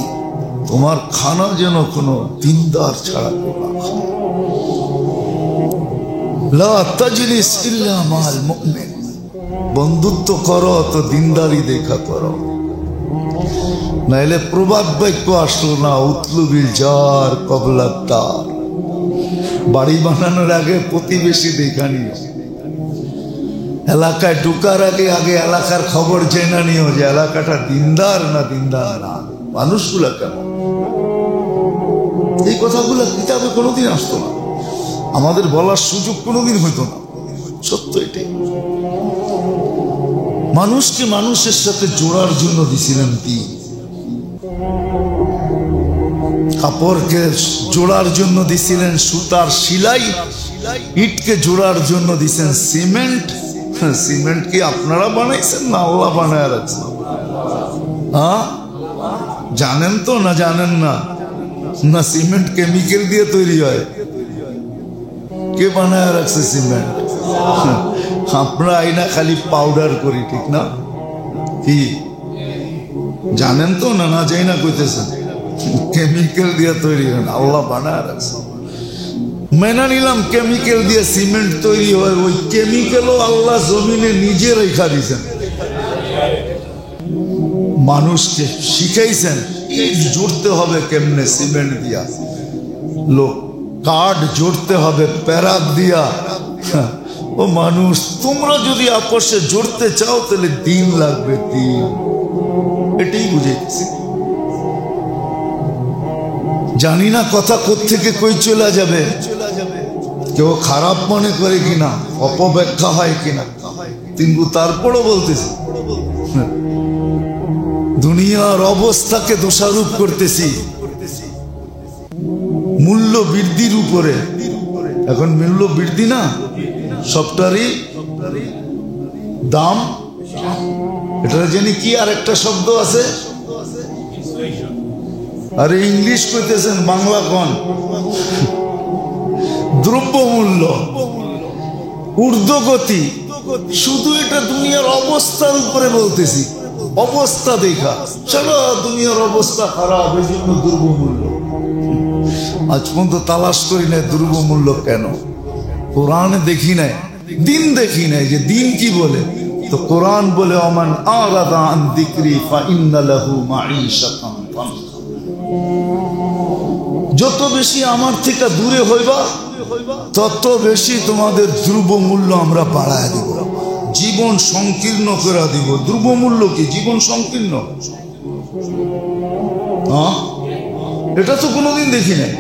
তোমার খানা যেন কোনো দিনদার ছাড়া কেউ না খায়। লা তাজলিস ইল্লা মাল মুমিন, বন্ধুত্ব করো তো দিনদারি দেখা করো, নাইলে প্রবাদ বাক্য আসলো না, উতলুবিল জার কবলার তার, বাড়ি বানানোর আগে প্রতিবেশী দেখা নিও, এলাকায় ঢুকার আগে আগে এলাকার খবর জেনে নিও যে এলাকাটা দিনদার না দিনদার না, মানুষগুলা কেমন। এই কথাগুলো কিতাবে কোনোদিন আসতো না, আমাদের বলার সুযোগ কোনোদিন হইতো না। সত্য এটাই। মানুষকে মানুষের সাথে জোড়ার জন্য দিছিলেন দিন, কাপড়কে জোড়ার জন্য দিছিলেন সুতার সিলাই, ইটকে জোড়ার জন্য দিছেন সিমেন্ট। সিমেন্ট কি আপনারা বানাইছেন না আল্লাহ বানায় রাখছেন? হ্যাঁ, জানেন তো না জানেন না? না, সিমেন্ট কেমিক্যাল দিয়ে তৈরি হয়। কে বানায় রাখছে সিমেন্ট? আমরা আইনা খালি পাউডার করি, ঠিক না? কি জানেন তো না? না যাই না কইতেছেন, কেমিক্যাল দিয়ে তৈরি হয় না, আল্লাহ বানায় রাখছে। মেনে নিলাম কেমিক্যাল দিয়ে সিমেন্ট তৈরি হয়, ওই কেমিক্যালও আল্লাহ জমিনে নিজে রেখা দিয়েছেন। মানুষকে শিখাইছেন ইট জুড়তে হবে কেমনে সিমেন্ট দিয়া, লোক কাঠ জুড়তে হবে প্যারাক দিয়া। ও মানুষ, তোমরা যদি আপসে জুড়তে চাও তাহলে দিন লাগবে, দিন। এটাই বুঝেছি। জানি না কথা কোত্থেকে কই চলে যাবে, কেউ খারাপ মনে করে কিনা, অপব্যাখ্যা হয় কিনা, কিন্তু তারপরও বলতেছি দুনিয়ার অবস্থাকে দোষারোপ করতেছি মূল্য বৃদ্ধির উপরে। এখন মূল্য বৃদ্ধি না, সবটারই দাম। এটা জানি কি আর একটা শব্দ আছে, আরে ইংলিশ কইতেছেন, বাংলা কোন? দ্রব্যমূল্য, ঊর্ধ্বগতি। শুধু এটা দুনিয়ার অবস্থার উপরে বলতেছি, অবস্থা দেখা চলো দুনিয়ার অবস্থা খারাপ, এই জন্য দ্রব্যমূল্য। আজ পর্যন্ত তালাশ করি নাই দ্রব্যমূল্য কেন, কোরআনে দেখি নাই, দিন দেখি নাই যে দিন কি বলে। তো কোরআন বলে ওমান আরাদা আন যিকরি ফাইন্না লাহু মাঈশাতান দানকা। যত বেশি আমার থেকে দূরে হইবা তত বেশি তোমাদের দ্রব্যমূল্য আমরা বাড়ায় দিব, জীবন সংকীর্ণ করে দিব। দ্রব্যমূল্য কি? জীবন সংকীর্ণ। হ্যাঁ, এটা তো কোনোদিন দেখি নাই।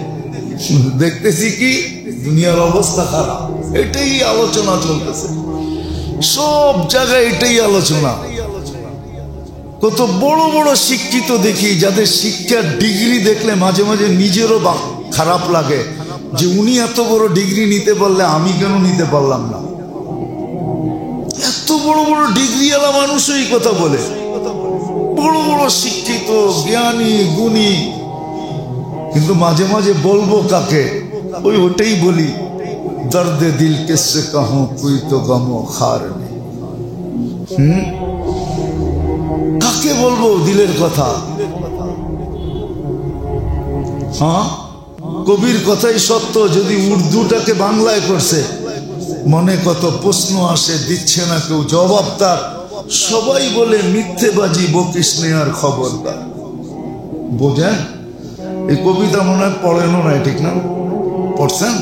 দেখতেছি কি দুনিয়ার অবস্থা খারাপ, এটাই আলোচনা চলতেছে সব জায়গায়, এটাই আলোচনা। কত বড় বড় শিক্ষিত দেখি যাদের শিক্ষার ডিগ্রি দেখলে মাঝে মাঝে নিজেরও খারাপ লাগে যে উনি এত বড় ডিগ্রি নিতে পারলে আমি কেন নিতে পারলাম না। এত বড় বড় ডিগ্রিওয়ালা মানুষও এই কথা বলে, বড় বড় শিক্ষিত জ্ঞানী গুণী, কিন্তু মাঝে মাঝে বলবো কাকে, ওটাই বলি, দর্দে দিল কিসসে কাহूं তুই তো গমো খার নেই। কাকে বলবো দিলের কথা? হ্যাঁ, কবির কথাই সত্য। যদি উর্দুটাকে বাংলায় করছে, মনে কত প্রশ্ন আসে, দিচ্ছে না কেউ জবাব তার। সবাই বলে মিথ্যেবাজি বকিস নে আর খবরদার। বোঝেন? এই কবিতা মনে হয় পড়েনও নাই, ঠিক না? পড়ছেন?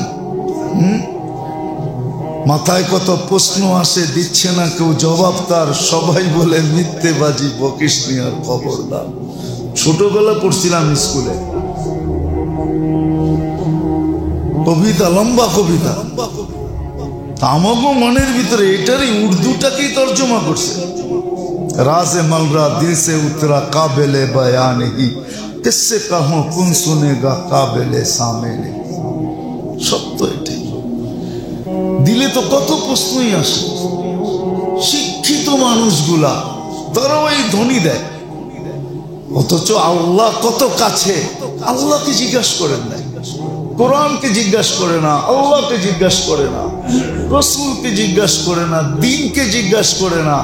মাথায় কত প্রশ্ন আসে, দিচ্ছে না কেউ জবাব তার। সবাই বলে মিথ্যেবাজি বকিস নে আর খবরদার। ছোটবেলা পড়ছিলাম স্কুলে কবিতা, লম্বা কবিতা। আমাগো মনের ভিতরে এটারই উর্দুটাকেই তর্জমা করছে। রাজে মালরা দিল সে উতরা কাবেলে বয়ান হি, কিসসে কাহूं কুন সুনেগা কাবেলে সামেনে। সত্য এটাই। দিলে তো কত প্রশ্নই আসে। শিক্ষিত মানুষগুলা তারাও এই ধ্বনি দেয়, অথচ আল্লাহ কত কাছে। আল্লাহকে জিজ্ঞাসা করেন নাই, কোরআনকে জিজ্ঞাসা করে না, আল্লাহকে জিজ্ঞাসা করে না, রাসূলকে জিজ্ঞাসা করে না, দ্বীনকে জিজ্ঞাসা করে না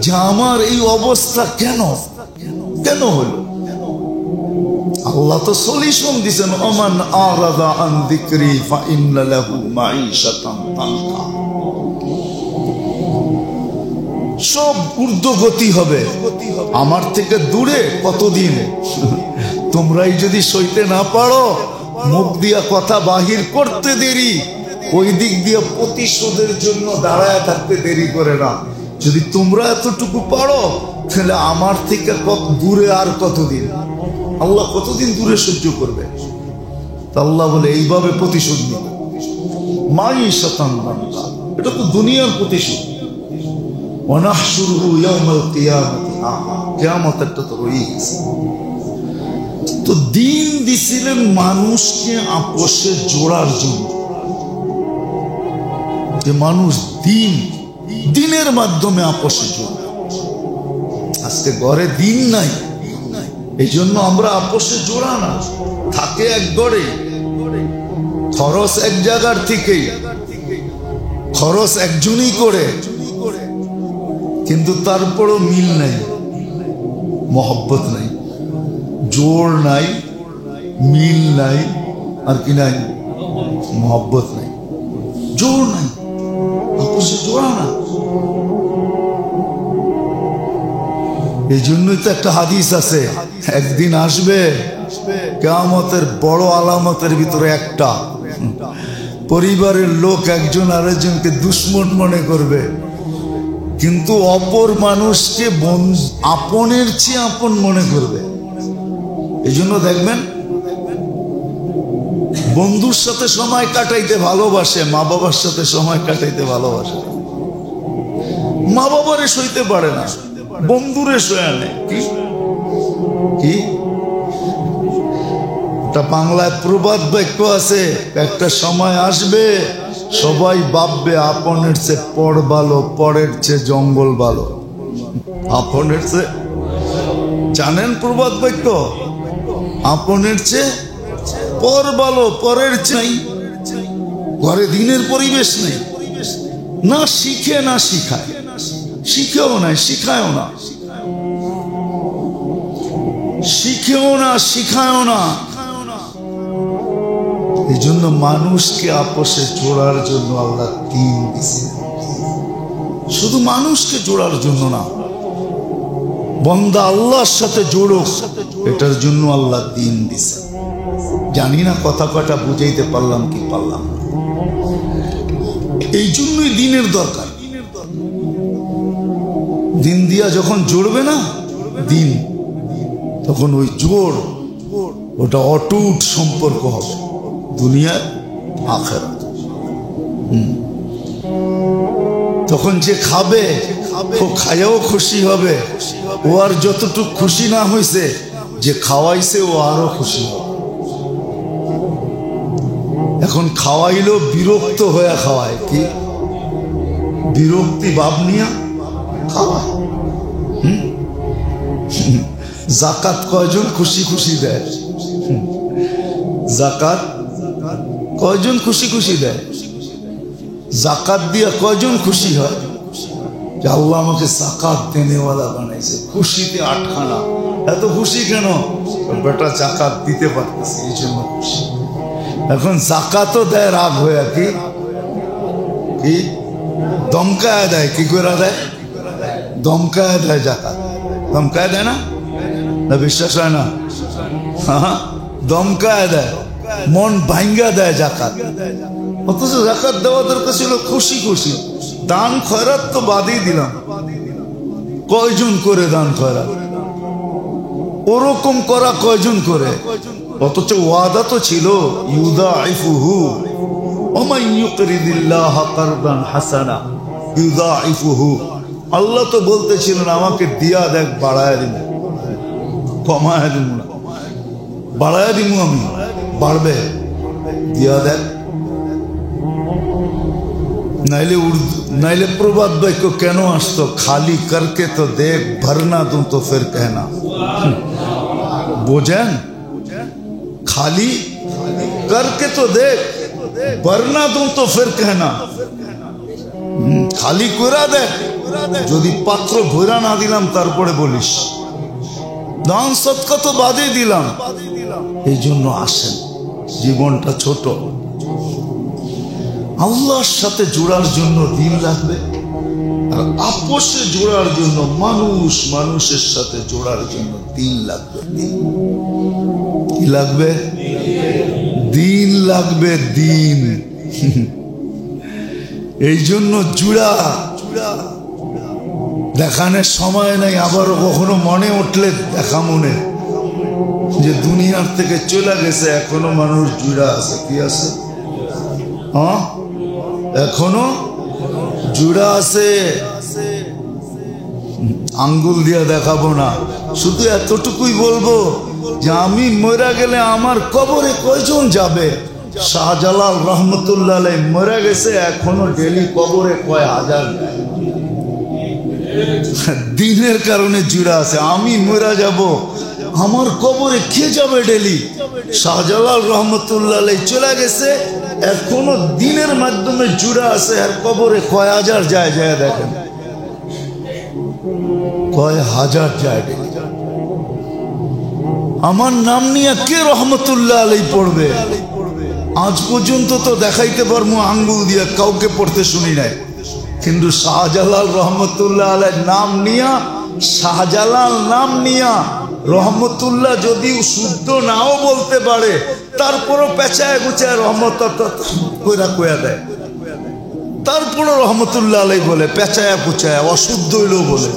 যে আমার এই অবস্থা কেন কেন হলো। আল্লাহ তো সলিউশন দিয়েছেন, ওমান আরাদা আন যিকরি ফাইন্না লাহু মাঈশাতান দানকা। সব ঊর্ধ্বগতি হবে, আমার থেকে দূরে কতদিন। তোমরাই যদি সইতে না পারো মুখ দিয়া কথা বাহির করতে দেরি, ওই দিক দিয়ে প্রতিশোধের জন্য দাঁড়ায় থাকতে দেরি করে না। যদি তোমরা এতটুকু পারো, তাহলে আমার থেকে কত দূরে আর কতদিন, আল্লাহ কতদিন দূরে সহ্য করবে? আল্লাহ বলে এইভাবে প্রতিশোধ নিবে। মাই শতান বান্দা, এটা তো দুনিয়ার প্রতিশোধ। ওয়ানাহশুরুহু ইয়াওমাল কিয়ামাতি আ'মা, কিয়ামতটা তো হয়ে গেছে। তো দিন দিছিলেন মানুষকে আপোষে জোড়ার জন্য, যে মানুষ দিনের মাধ্যমে আপোষে জোড়া। আজকে ঘরে দিন নাই, এই জন্য আমরা আপোষে জোড়া না, থাকে এক গড়ে, খরচ এক জায়গার থেকেই, খরচ একজনই করে, কিন্তু তারপরও মিল নাই, মহব্বত নাই, জোর নাই, মিল নাই, আর কি নাই, মহব্বত নাই, জোর নাই, আপোষে জোড়া না। এই জন্যই তো একটা হাদিস আছে, একদিন আসবে কিয়ামতের বড় আলামতের ভিতরে একটা, পরিবারের লোক একজন আরেকজনকে দুশ্মন মনে করবে, কিন্তু অপর মানুষকে আপনের চেয়ে আপন মনে করবে। এই জন্য দেখবেন বন্ধুর সাথে সময় কাটাইতে ভালোবাসে, মা বাবার সাথে সময় কাটাইতে ভালোবাসে। মা বাবারে সইতে পারে না, বন্ধুরে সয়ে নেয়। কি একটা বাংলায় প্রবাদ বাক্য আছে, একটা সময় আসবে সবাই ভাববে আপনের চেয়ে পর ভালো, পরের চেয়ে জঙ্গল ভালো। আপনের চেয়ে, জানেন প্রবাদ বাক্য, আপনের চেয়ে পর ভালো, পরের চেয়ে। ঘরে দিনের পরিবেশ নেই, না শিখে না শিখায়, শিখেও নাই, শিখায়ও না, শিখেও না, শিখায়ও না। এই জন্য মানুষকে আপোষে জোড়ার জন্য আল্লাহ দিন দিছে, শুধু মানুষকে জোড়ার জন্য না, বান্দা আল্লাহর সাথে জোড়ো, এটার জন্য আল্লাহ দিন দিছে। জানি না কথা কটা বুঝাইতে পারলাম কি পারলাম না। এই জন্যই দিনের দরকার। দিন দিয়া যখন জোড়বে না দিন, তখন ওই জোড়, ওটা অটুট সম্পর্ক হবে দুনিয়ার আখিরাত। তখন যে খাবে ও খায়াও খুশি হবে, ও আর যতটুকু খুশি না হয়েছে, যে খাওয়াইছে ও আরো খুশি হবে। এখন খাওয়াইলো বিরক্ত হয়ে খাওয়ায়, কি বিরক্তি ভাব নিয়া খাওয়ায়। জাকাত কয়জন খুশি খুশি দেয়? জাকাত কয়জন খুশি খুশি দেয়? জাকাত দিয়া কয়জন খুশি হয় যে আল্লাহ আমাকে জাকাত দেনেওয়ালা বানাইছে? খুশিতে আটখানা। এত খুশি কেন? বেটা জাকাত দিতে পারতেছে, এই জন্য খুশি। এখন জাকাতও দেয় রাগ হয়ে, কি দমকায় দেয়। কি করে দেয়? দমকায় দেয়। জাকাত দমকায় দেয় না? না বিশ্বাস হয় না? হ্যাঁ, দমকায় দেয়, মন ভাঙ্গা দেয় জাকাত। অথচ জাকাত দেওয়া দরকার ছিল খুশি খুশি। দান খয়রাত তো বাদই দিলাম, কয়জন করে দান খয়রাত? ওরকম করা কয়জন করে? অথচ ওয়াদা তো ছিল ইউদাইফুহু ওয়া মান ইউকরিদিল্লাহ কারদান হাসানা ইউদাইফুহু। আল্লাহ তো বলতেছিলেন আমাকে দিয়া দেখ, বাড়ায় দিব, কমায় দিব না, বাড়ায় দিব আমি, বাড়বে, দিয়া দেখ। নাইলে প্রবাদ বাক্য কেন আসতো? খালি করকে তো দেখ, ভরনা তুম তো ফির कहना। বোঝেন? খালি करके तो देख, वरना तुम तो फिर कहना। খালি কইরা দেখ, যদি পাত্র ভরা না দিলাম তারপরে বলিস। দান সদকা তো বাদে দিলাম। এই জন্য আসেন, জীবনটা ছোট, আল্লাহর সাথে জোড়ার জন্য দিন লাগবে। আর আপোষে জোড়ার জন্য, মানুষ মানুষের সাথে জোড়ার জন্য দিন লাগবে। কি লাগবে? দিন লাগবে, দিন। এই জন্য জোড়া দেখানোর সময় নাই। আবারও কখনো মনে উঠলে দেখা মনে যে দুনিয়ার থেকে চলে গেছে, এখনো মানুষ জুড়া আছে। কি আছে? হ্যাঁ, এখনো জুড়া আছে। আঙ্গুল দিয়ে দেখাবো না, শুধু এতটুকুই বলবো যে আমি মরে গেলে আমার কবরে কয়জন যাবে? শাহজালাল রহমতুল্লাহ আলাইহি মরে গেছে, এখনো ডেলি কবরে কয় হাজার যায়। দিনের কারণে জুড়া আছে। আমি মরে যাব, আমার কবরে কে যাবে ডেলি? শাহজালাল রহমতুল্লাহ আলাইহি চলে গেছে, এখনো দিনের মাধ্যমে জুড়া আছে, আর কবরে কয় হাজার যায়। যায় দেখেন, কয় হাজার যায় ডেলি। আমার নাম নিয়ে কে রহমতুল্লাহ আলাইহি পড়বে? আজ পর্যন্ত তো দেখাইতে পারবো আঙ্গুল দিয়ে, কাউকে পড়তে শুনি নাই। কিন্তু শাহজালাল রহমতুল্লাহ আলাইহির নাম নিয়া, শাহজালাল নাম নিয়া রহমতুল্লাহ যদিও শুদ্ধ নাও বলতে পারে, তারপরও পেঁচায় গুছায় রহমত কইরা কইয়া দেয়। তারপরও রহমতুল্লাহ আলাইহি বলে, পেঁচায়া পুচায়া, অশুদ্ধ হইলেও বলে।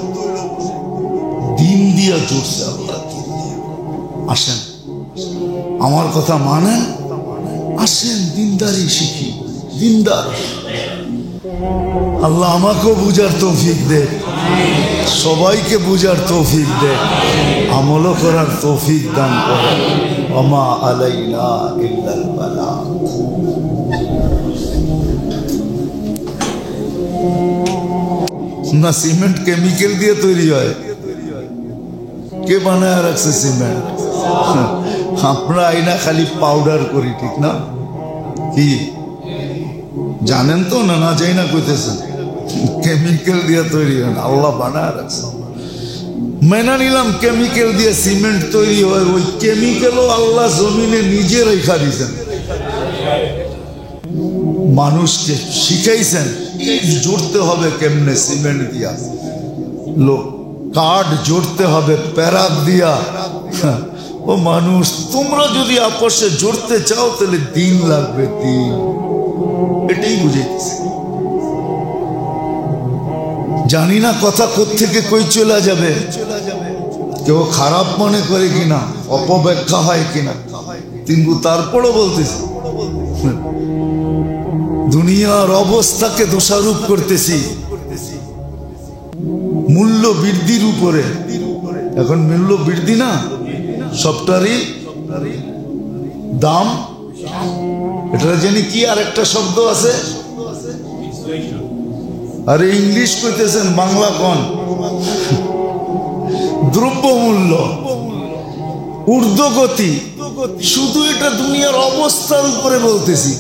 দিন দিয়া জুড়ছে আল্লাহ। আসেন, আমার কথা মানেন, আসেন দিনদারি শিখি। দিনদার আল্লাহ আমাকেও বুঝার তৌফিক দে, সবাইকে বুঝার তৌফিক দে, আমলও করার তৌফিক দান করে। ওমা আলাইনা ইল্লাল বালাগ। না, সিমেন্ট কেমিক্যাল দিয়ে তৈরি হয়। কে বানায় রাখছে সিমেন্ট? আমরা আইনা খালি পাউডার করি, ঠিক না? কি জানেন তো? না না যাই না কইতেছেন, কেমিক্যাল দিয়ে তৈরি হয়, আল্লাহ বানায় রাখছে। মেনা নিলাম কেমিক্যাল দিয়ে সিমেন্ট তৈরি হয়, ওই কেমিক্যালও আল্লাহ জমিনে নিজে রেখা দিয়েছেন। মানুষকে শিখাইছেন জুড়তে হবে কেমনে সিমেন্ট দিয়া, লোক কাঠ জুড়তে হবে প্যারাক দিয়া। ও মানুষ, তোমরা যদি আপোষে জুড়তে চাও তাহলে দিন লাগবে, দিন। এটাই বুঝেছি। জানি না কথা কোত্থেকে কই চলে যাবে, কেউ খারাপ মনে করে কিনা, অপব্যাখ্যা হয় কিনা, কিন্তু তারপরও বলতেছি দুনিয়ার অবস্থাকে দোষারোপ করতেছি মূল্য বৃদ্ধির উপরে। এখন মূল্য বৃদ্ধি না, সবটারই দাম। এটা জানি কি আর একটা শব্দ আছে, আরে ইংলিশ কইতেছেন, বাংলা কোন? দ্রব্যমূল্য, ঊর্ধ্বগতি। শুধু এটা দুনিয়ার অবস্থার উপরে বলতেছি,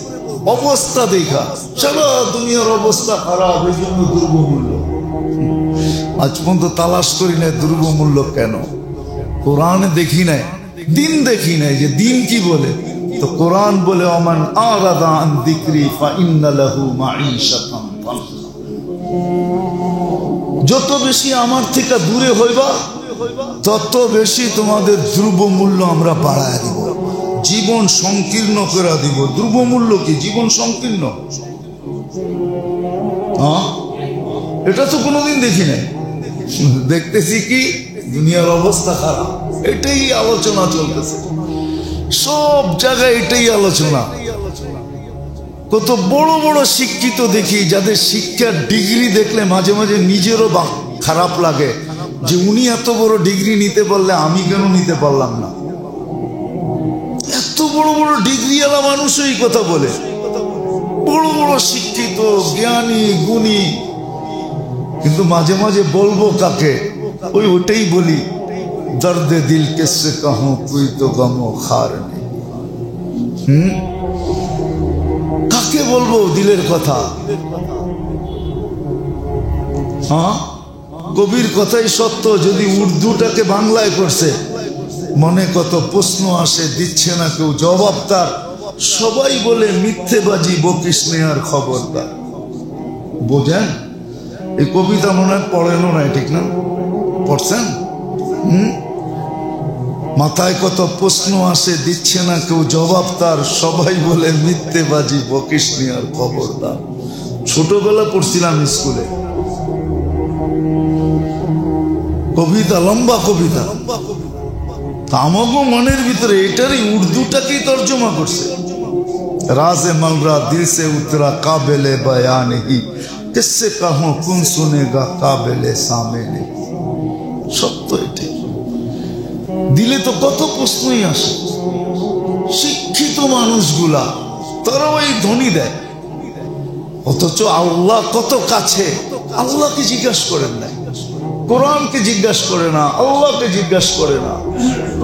অবস্থা দেখা সারা দুনিয়ার অবস্থা খারাপ, এই জন্য দ্রব্যমূল্য। আজ পর্যন্ত তালাশ করি নাই দ্রব্যমূল্য কেন, কোরআনে দেখি নাই, দিন দেখি নাই যে দিন কি বলে। তো কোরআন বলে, ওমান আরাদা আন যিকরি ফাইন্না লাহু মাঈশাতান দানকা। যত বেশি আমার থেকে দূরে হইবা, তত বেশি তোমাদের দ্রব্যমূল্য আমরা বাড়ায় দিব, জীবন সংকীর্ণ করে দিব। দ্রব্যমূল্য কি? জীবন সংকীর্ণ। হ্যাঁ, এটা তো কোনোদিন দেখি নাই। দেখতেছি কি দুনিয়ার অবস্থা খারাপ, এটাই আলোচনা চলতেছে সব জায়গায়, এটাই আলোচনা। কত বড় বড় শিক্ষিত দেখি, যাদের শিক্ষার ডিগ্রি দেখলে মাঝে মাঝে নিজেরও খারাপ লাগে যে উনি এত বড় ডিগ্রি নিতে পারলে আমি কেন নিতে পারলাম না। এত বড় বড় ডিগ্রিওয়ালা মানুষও এই কথা বলে, বড় বড় শিক্ষিত জ্ঞানী গুণী, কিন্তু মাঝে মাঝে বলবো কাকে? ওইটাই বলি, দর্দে দিল কিসসে কাহूं कोई तो गमो खार नहीं। কাকে বলবো দিলের কথা? হ্যাঁ, কবির কথাই সত্য। যদি উর্দুটাকে বাংলায় করছে, মনে কত প্রশ্ন আসে, দিচ্ছে না কেউ জবাব তার। সবাই বলে মিথ্যেবাজি বকিস নে আর খবরদার। বোঝেন? এই কবিতা মনে হয় পড়েনও নাই, ঠিক না? পড়ছেন? মাথায় কত প্রশ্ন আসে, দিচ্ছে না কেউ জবাব তার, সবাই বলে মিথ্যেবাজি, বকিস নি আর খবরদার। ছোটবেলা পড়ছিলাম স্কুলে কবিতা, লম্বা কবিতা। আমাগো মনের ভিতরে এটারই উর্দুটাকেই তর্জমা করছে। রাজে মলরা দিল সে উতরা কাবেলে বয়ান হি, কিসসে কাহো কুন সুনেগা কাবেলে সামেনে। সত্য এটি। দিলে তো কত প্রশ্নই আসে। শিক্ষিত মানুষগুলা তারাও এই ধ্বনি দেয়, অথচ আল্লাহ কত কাছে। আল্লাহকে জিজ্ঞাসা করেন নাই, কোরআনকে জিজ্ঞাসা করে না, আল্লাহকে জিজ্ঞাসা করে না,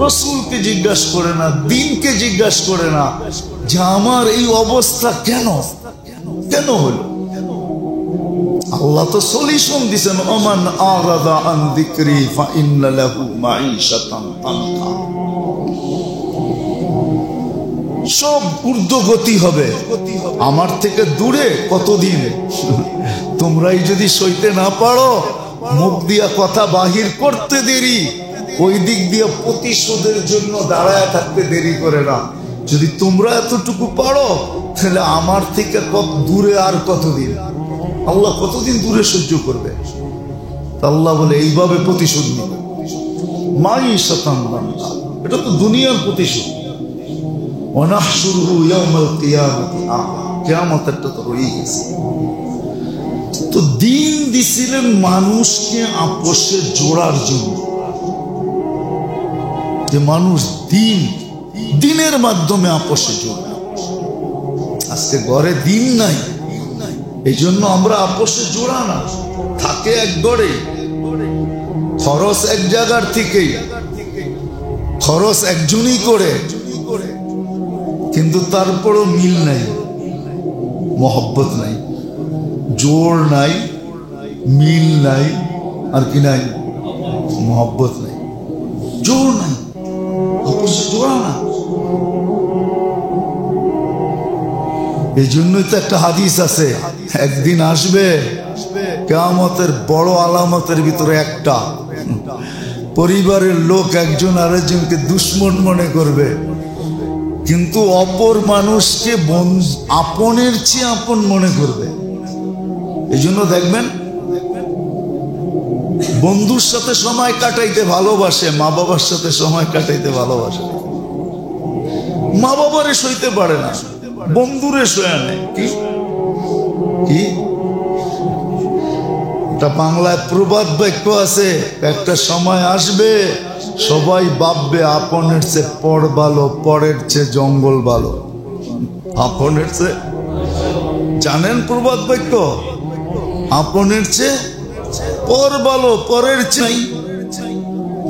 রসুলকে জিজ্ঞাসা করে না, দ্বীনকে জিজ্ঞাসা করে না যে আমার এই অবস্থা কেন কেন হলো। আল্লাহ তো সলিউশন দিয়েছেন, ওমান আরাদা আন যিকরি ফাইন্না লাহু মাঈশাতান তানকা। সব ঊর্ধ্বগতি হবে, আমার থেকে দূরে কতদিন। তোমরাই যদি সইতে না পারো, মুখ দিয়া কথা বাহির করতে দেরি, ওই দিক দিয়ে প্রতিশোধের জন্য দাঁড়ায় থাকতে দেরি করে না। যদি তোমরা এতটুকু পারো, তাহলে আমার থেকে কত দূরে আর কতদিন। আল্লাহ কতদিন দূরে সহ্য করবে? আল্লাহ বলে এইভাবে প্রতিশোধ নিবে। মাঈশাতান তানকা, এটা তো দুনিয়ার প্রতিশোধ। ওয়ানাহশুরুহু ইয়াওমাল কিয়ামাতি আ'মা, কিয়ামতটা তো রয়েই গেছে। তো দিন দিছিলেন মানুষকে আপোষে জোড়ার জন্য, যে মানুষ দিনের মাধ্যমে আপোষে জোড়া। আজকে ঘরে দিন নাই, এই জন্য আমরা আপোষে জোড়া না, থাকে এক গড়ে, খরচ এক জায়গার থেকেই, খরচ একজনই করে, কিন্তু তারপরও মিল নাই, মহব্বত নাই, জোড় নাই, মিল নাই, আর কি নাই, মহব্বত নাই, জোড় নাই, আপোষে জোড়া না। এই জন্যই তো একটা হাদিস আছে, একদিন আসবে কিয়ামতের বড় আলামতের ভিতরে একটা, পরিবারের লোক একজন আরেকজনকে দুশ্মন মনে করবে, কিন্তু অপর মানুষকে আপনের চেয়ে আপন মনে করবে। এই জন্য দেখবেন বন্ধুর সাথে সময় কাটাইতে ভালোবাসে, মা বাবার সাথে সময় কাটাইতে ভালোবাসে। মা বাবারে সইতে পারে না, বন্ধুরে সয়া নেয়। কি কি একটা বাংলায় প্রবাদ বাক্য আছে, একটা সময় আসবে সবাই ভাববে আপনের চেয়ে পর ভালো, পরের চেয়ে জঙ্গল ভালো। আপনের চেয়ে, জানেন প্রবাদ বাক্য, আপনের চেয়ে পর ভালো, পরের চেয়ে।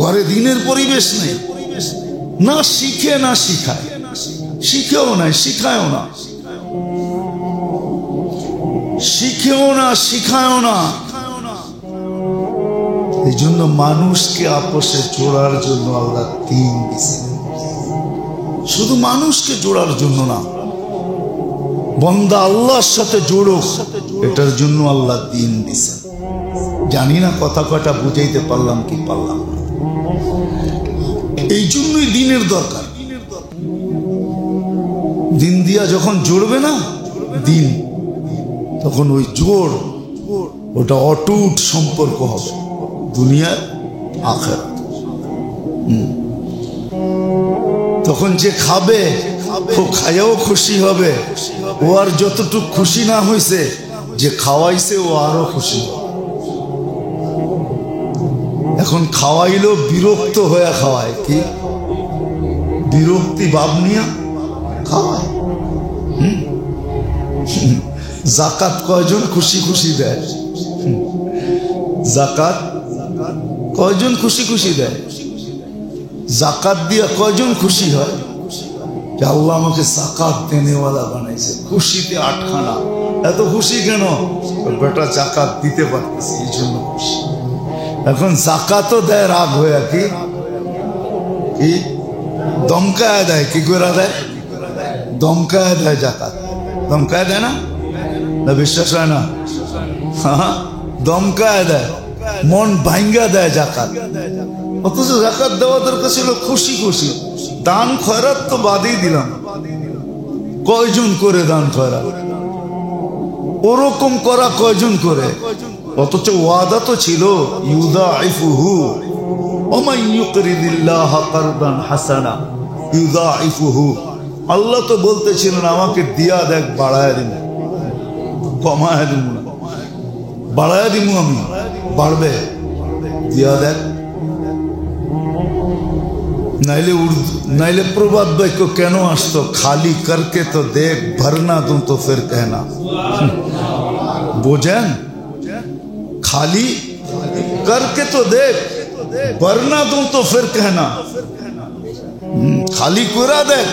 ঘরে দিনের পরিবেশ নেই, না শিখে না শিখায়, শিখেও নাই, শিখায়ও না, শিখেও না, শিখায়ও না। এই জন্য মানুষকে আপোষে জোড়ার জন্য আল্লাহ দিন দিয়েছেন, শুধু মানুষকে জোড়ার জন্য না, বান্দা আল্লাহর সাথে জোড়ো, এটার জন্য আল্লাহ দিন দিয়েছেন। জানি না কথা কয়টা বুঝাইতে পারলাম কি পারলাম না। এই জন্যই দিনের দরকার। দিন দিয়া যখন জোড়বে না দিন, তখন ওই জোড়, ওটা অটুট সম্পর্ক হবে দুনিয়ার আখিরাত। তখন যে খাবে ও খায়াও খুশি হবে, ও আর যতটুক খুশি না হয়েছে, যে খাওয়াইছে ও আরো খুশি হবে। এখন খাওয়াইলেও বিরক্ত হয়ে খাওয়ায়, কি বিরক্তি ভাব নিয়া খাওয়ায়। জাকাত কয়জন খুশি খুশি দেয়? জাকাত কয়জন খুশি খুশি দেয়? জাকাত দিয়া কয়জন খুশি হয় যে আল্লাহ আমাকে জাকাত দেনেওয়ালা বানাইছে, খুশিতে আটখানা। এত খুশি কেন? বেটা জাকাত দিতে পারতেছি, এই জন্য খুশি। এখন জাকাতও দেয় রাগ হয়ে, কি কি দমকায় দেয়, কি করে দেয়? দমকায় দেয় জাকাত, দমকায় দেয় না? না বিশ্বাস হয় না? হ্যাঁ, দমকায় দেয়, মন ভাঙ্গা দেয় জাকাত। অথচ জাকাত দেওয়া দরকার ছিল খুশি খুশি। দান খয়রাত তো বাদই দিলাম, কয়জন করে দান খয়রাত, ওরকম করা কয়জন করে? অথচ ওয়াদা তো ছিল ইউদাইফুহু ওমান ইউকরিদিল্লাহ কারদান হাসানা ইউদাইফুহু। আল্লাহ তো বলতেছিলেন আমাকে দিয়া দেখ, বাড়ায় দিব, কমায় দিব না, বাড়ায় দিব আমি, বাড়বে, দিয়া দেখ। नाइले प्रभात भाई को कहनो आस्तो खाली करके तो देख, भरना तुम तो फिर कहना। बोझन खाली करके तो देख, भरना तुम तो फिर कहना। खाली करा देख,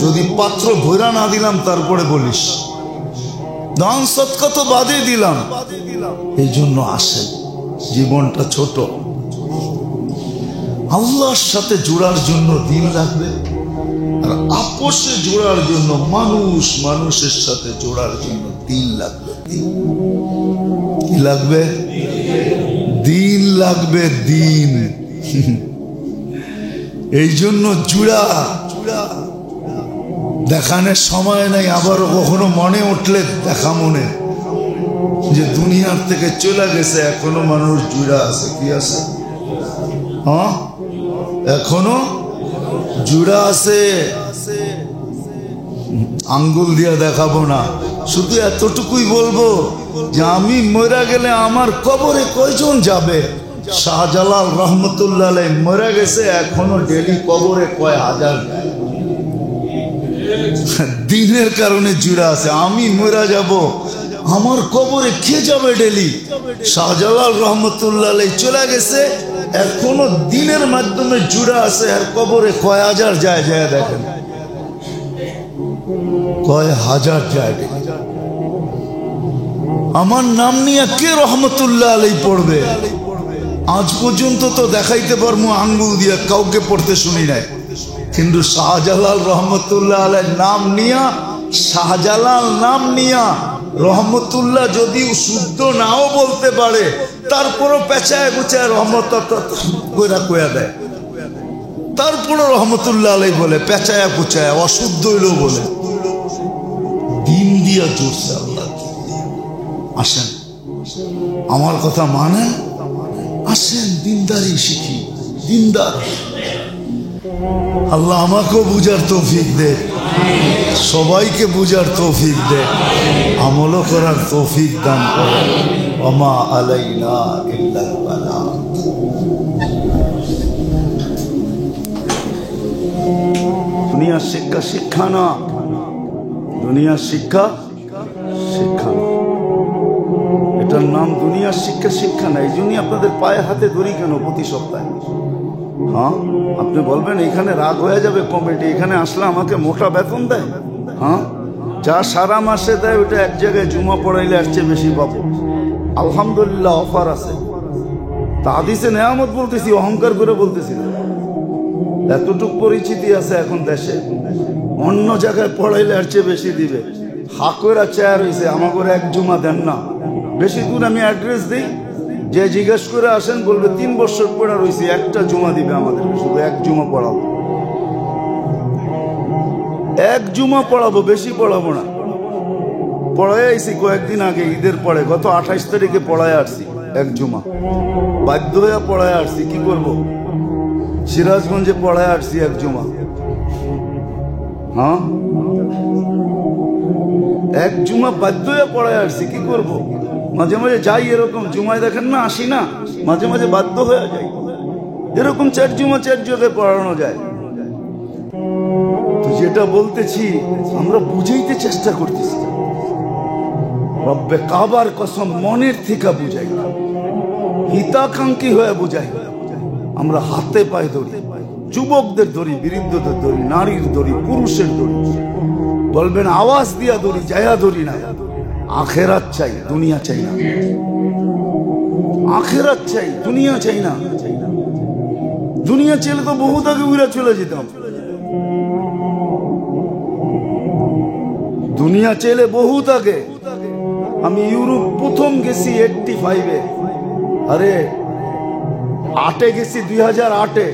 যদি পাত্র ভরা না দিলাম তারপরে বলিস। দান সদকা তো বাদই দিলাম। এই জন্য আসে, জীবনটা ছোট, আল্লাহর সাথে জোড়ার জন্য দিন লাগবে, আর আপোষে জোড়ার জন্য, মানুষ মানুষের সাথে জোড়ার জন্য দিন লাগবে। কি লাগবে? দিন লাগবে, দিন। এই জন্য জোড়া দেখানোর সময় নাই। আবারও কখনো মনে উঠলে দেখা মনে যে দুনিয়ার থেকে চলে গেছে, এখনো মানুষ জোড়া আছে। কি আছে? হ্যাঁ, এখনো জুড়া আছে। আঙ্গুল দিয়ে দেখাবো না, শুধু এতটুকুই বলবো যে আমি মরা গেলে আমার কবরে কয়জন যাবে? শাহজালাল রহমতুল্লাহ আলাইহি মরা গেছে, এখনো ডেলি কবরে কয় হাজার যায়। দিনের কারণে জুড়া আছে। আমি মরা যাব, আমার কবরে কে যাবে ডেলি? শাহজালাল রহমতুল্লাহ আলাইহি চলে গেছে, এখনো দিনের মাধ্যমে জুড়া আছে, আর কবরে কয় হাজার যায়। যায় দেখেন, কয় হাজার যায়। আমার নাম নিয়ে কে রহমতুল্লাহ আলাইহি পড়বে? আজ পর্যন্ত তো দেখাইতে পারবো আঙ্গুল দিয়ে, কাউকে পড়তে শুনি নাই। কিন্তু শাহজালাল রহমতুল্লাহ আলাইহি নাম নিয়া, শাহজালাল নাম নিয়া রহমতুল্লাহ যদিও শুদ্ধ নাও বলতে পারে, তারপরও পেঁচায় গুচায় রহমত কইরা দেয়। তারপরও রহমতুল্লাহ আলাইহি বলে, পেঁচায়া গুচায়, অশুদ্ধ হইল বলে। দিন দিয়া জুড়ছে আল্লাহ। আসেন, আমার কথা মানেন, আসেন, দিনদারি শিখি, দিনদার। আল্লাহ আমাকেও বুঝার তৌফিক দে, সবাইকে বুঝার তৌফিক দে, আমলও করার তৌফিক দান করে। ওমা আলাইনা ইল্লাল বালাগ। দুনিয়ার শিক্ষা শিক্ষা না, দুনিয়ার শিক্ষা শিক্ষা না, এটার নাম দুনিয়ার শিক্ষা শিক্ষা না। এই জন্যই আপনাদের পায়ে হাতে ধরি কেন প্রতি সপ্তাহে? হ্যাঁ, আপনি বলবেন এখানে রাগ হয়ে যাবে কমিটি, এখানে আসলে আমাকে মোটা বেতন দেয়। হ্যাঁ, যা সারা মাসে দেয় ওটা এক জায়গায় জুমা পড়াইলে এর চেয়ে বেশি পাবো। আলহামদুলিল্লাহ অফার আছে। তা হাদিসে নেয়ামত বলতেছি, অহংকার করে বলতেছি না। এতটুক পরিচিতি আছে এখন দেশে, অন্য জায়গায় পড়াইলে এর চেয়ে বেশি দিবে। হাকুরা চেয়ার হয়েছে, আমাকে এক জুমা দেন না। বেশি দূর আমি অ্যাড্রেস দিই, যে জিজ্ঞেস করে আসেন বলবে 3 বছর পড়া রয়েছে, একটা জুমা দিবে আমাদেরকে, শুধু এক জুমা পড়াবো, এক জুমা পড়াবো, বেশি পড়াবো না। পড়ায় আইসি কয়েকদিন আগে, ঈদের পরে, গত 28 তারিখে পড়ায় আসছি এক জুমা। বাধ্য হয়ে পড়ায় আসছি, কি করবো? সিরাজগঞ্জে পড়ায় আসছি এক জুমা। হ্যাঁ, এক জুমা বাধ্য হয়ে পড়ায় আসছি, কি করবো? মাঝে মাঝে যাই, এরকম জুমায় দেখেন না আসি না, মাঝে মাঝে বাধ্য হয়ে যাই। এরকম 4 জুমা 4 জায়গায় পড়ানো যায়। তো যেটা বলতেছি, আমরা বুঝাইতে চেষ্টা করতেছি। রব্বে কাবার কসম, মনের থেকে বুঝাই, হিতাকাঙ্ক্ষী হয়ে বুঝাই। আমরা হাতে পায়ে ধরি, যুবকদের ধরি, বৃদ্ধদের ধরি, নারীর ধরি, পুরুষের ধরি। বলবেন আওয়াজ দিয়া ধরি, জায়া ধরি না। আখেরাত চাই, দুনিয়া চাই না। আখেরাত চাই, দুনিয়া চাই না। দুনিয়া চাইলে তো বহুত আগে উড়া চলে যেতাম। দুনিয়া চাইলে বহুত আগে, আমি ইউরোপ প্রথম গেছি 85-এ, আরে 8-এ গেছি, 2008-এ,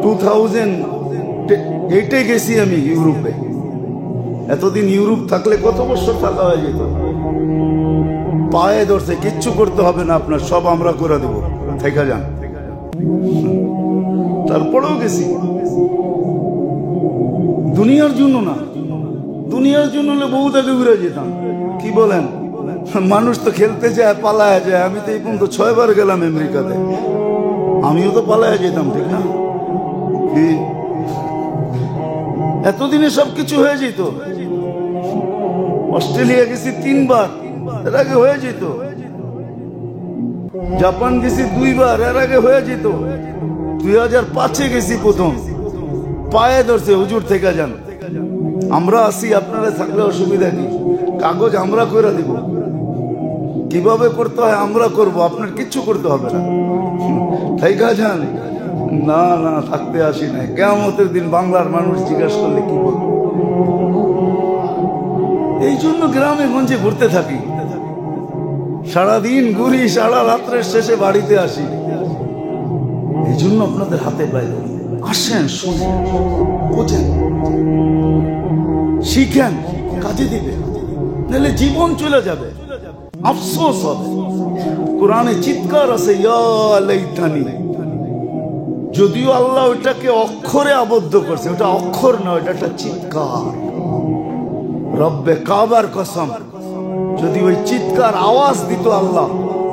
2008-এ গেছি আমি ইউরোপে। এতদিন ইউরোপ থাকলে কত বছর থাকা হয়ে যেত। পায়ে ধরছে, কিচ্ছু করতে হবে না আপনার, সব আমরা করে দেবো, থেকে যান। তারপরেও গেছি, দুনিয়ার জন্য না। দুনিয়ার জন্য হলে বহুত আগে ঘুরে যেতাম। কি বলেন? মানুষ তো খেলতে যায়, পালায় যায়। আমি তো এই পর্যন্ত 6 বার গেলাম আমেরিকাতে, আমিও তো পালায় যেতাম, ঠিক না? কি এতদিনে সবকিছু হয়ে যেত। অস্ট্রেলিয়া গেছি 3 বার, এর আগে হয়ে যেত। জাপান গেছি 2 বার, এর আগে হয়ে যেত। 2005-এ গেছি প্রথম, পায়ে ধরছে, হুজুর থেকে যান, আমরা আসি, আপনারা থাকলে অসুবিধা নেই, কাগজ আমরা করে দিব, কিভাবে করতে হয় আমরা করব, আপনার কিচ্ছু করতে হবে না, থেকে যান। না না, থাকতে আসি নাই। কিয়ামতের দিন বাংলার মানুষ জিজ্ঞাসা করলে কি বলবো? এই জন্য গ্রামে গঞ্জে ঘুরতে থাকি, সারাদিন ঘুরি, সারা রাত্রের শেষে বাড়িতে আসি। এই জন্য আপনাদের হাতে পাইলে আসেন, শুনেন, বোঝেন, শিখেন, কাজে দিবে, নাহলে জীবন চলে যাবে, আফসোস হবে। কোরআনে চিৎকার আছে, ইয়া লাইতানি। যদিও আল্লাহ ওটাকে অক্ষরে আবদ্ধ করছে, ওটা অক্ষর নয়, ওটা একটা চিৎকার। রব্বে কাবার কসম, যদি ওই চিৎকার আওয়াজ দিত আল্লাহ,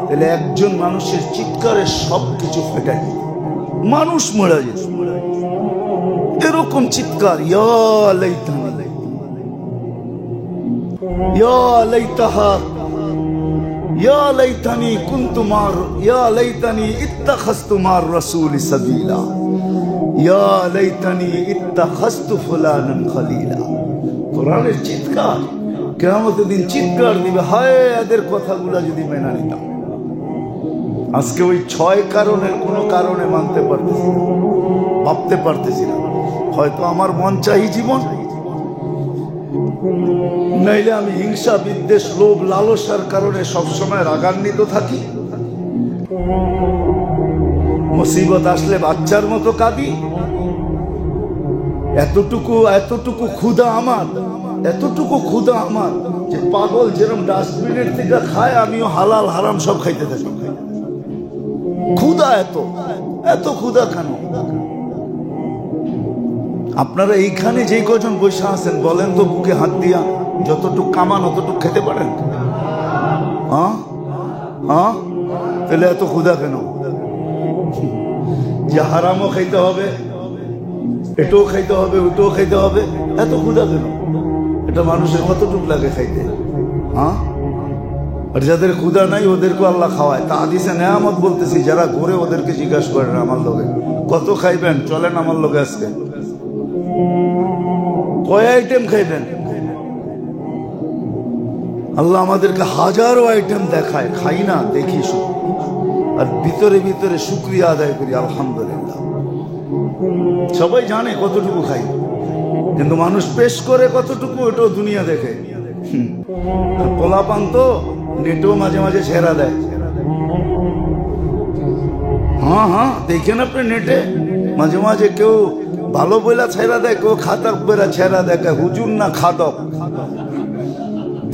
তাহলে একজন মানুষের চিৎকারে সবকিছু ফেটে যেত, মানুষ মরে যেত। এরকম চিৎকার, ইয়া লাইতানি, ইয়া লাইতাহা, ইয়া লাইতানি কুনতু মার, ইয়া লাইতানি ইত্তাখাযতু মার রাসূলি সাবিলা, ইয়া লাইতানি ইত্তাখাযতু ফুলানান খলিলা। কোরআনের চিৎকার, কিয়ামতের দিন চিৎকার দিবে, হায় এদের কথাগুলো যদি মেনে নিতাম। আজকে ওই 6 কারণের কোনো কারণে মানতে পারতেছি না, ভাবতে পারতেছি না। হয়তো আমার মন চাই জীবন, নাইলে আমি হিংসা, বিদ্বেষ, লোভ, লালসার কারণে সবসময় রাগান্বিত থাকি। মুসিবত আসলে বাচ্চার মতো কাঁদি। এতটুকু ক্ষুধা আমার, এতটুকু ক্ষুধা আমার যে পাগল যেরকম ডাস্টবিনের থেকে খায়, আমিও হালাল হারাম সব খাইতে থাকি। ক্ষুধা এত ক্ষুধা কেন? আপনারা এইখানে যে কজন বসে আছেন, বলেন তো বুকে হাত দিয়া, যতটুক কামান অতটুক খেতে পারেন? হ্যাঁ হ্যাঁ, তাহলে এত ক্ষুধা কেন? যে হারামও খাইতে হবে, এটাও খাইতে হবে, ওটাও খাইতে হবে, এত ক্ষুধা কেন? এটা মানুষের কতটুক লাগে খাইতে? হ্যাঁ, আর যাদের ক্ষুধা নাই ওদেরকে আল্লাহ খাওয়ায়। তা হাদিসে নেয়ামত বলতেছি, যারা ঘুরে ওদেরকে জিজ্ঞাসা করেন আমার লোকে কত খাইবেন, চলেন আমার লোকে আজকে কয় আইটেম খাইবেন। আল্লাহ আমাদেরকে হাজারো আইটেম দেখায়, খাই না, দেখি শুধু, আর ভিতরে ভিতরে শুকরিয়া আদায় করি, আলহামদুলিল্লাহ। সবাই জানে কতটুকু খাই, কিন্তু মানুষ পেশ করে কতটুকু, এটাও দুনিয়া দেখে। পোলাপান তো নেটেও মাঝে মাঝে ছেড়া দেয়। হ্যাঁ হ্যাঁ, দেখেন আপনি নেটে মাঝে মাঝে কেউ ভালো বইলা ছেড়া দেয়, কেউ খাতক বেড়া ছেড়া দেয়, হুজুর না খাতক।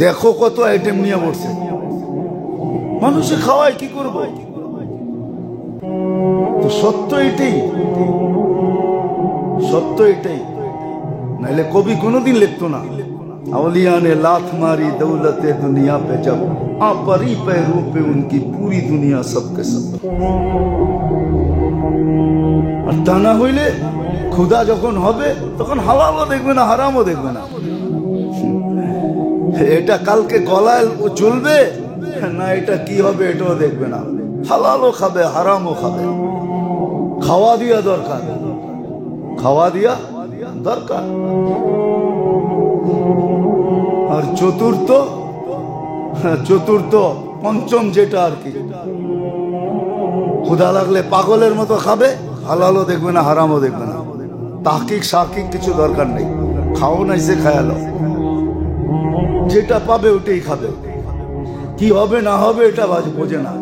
দেখো কত আইটেম নিয়ে বসছে, মানুষে খাওয়ায়, কি করব? তো সত্য এটাই, সত্য এটাই, নাইলে কবি কোনোদিন লিখতো না, अवलिया ने लात मारी दौलत दुनिया पे जब परी पैरों पे उनकी पूरी दुनिया सबके सब। আর তা না হইলে ক্ষুধা যখন হবে তখন হালালও দেখবে না, হারামও দেখবে না। এটা কালকে গলায় চলবে না, এটা কি হবে এটাও দেখবে না। হালালও খাবে, হারামও খাবে। খাওয়া দিয়া দরকার, খাওয়া দিয়া দরকার। আর চতুর্থ পঞ্চম যেটা আর কি, ক্ষুধা লাগলে পাগলের মতো খাবে, হালালও দেখবে না, হারামও দেখবে না। তাহকিক সাকিক কিছু দরকার নেই, খাও না, এসে খায়ালো, যেটা পাবে ওটাই খাবে। কি হবে না হবে এটা বোঝে না।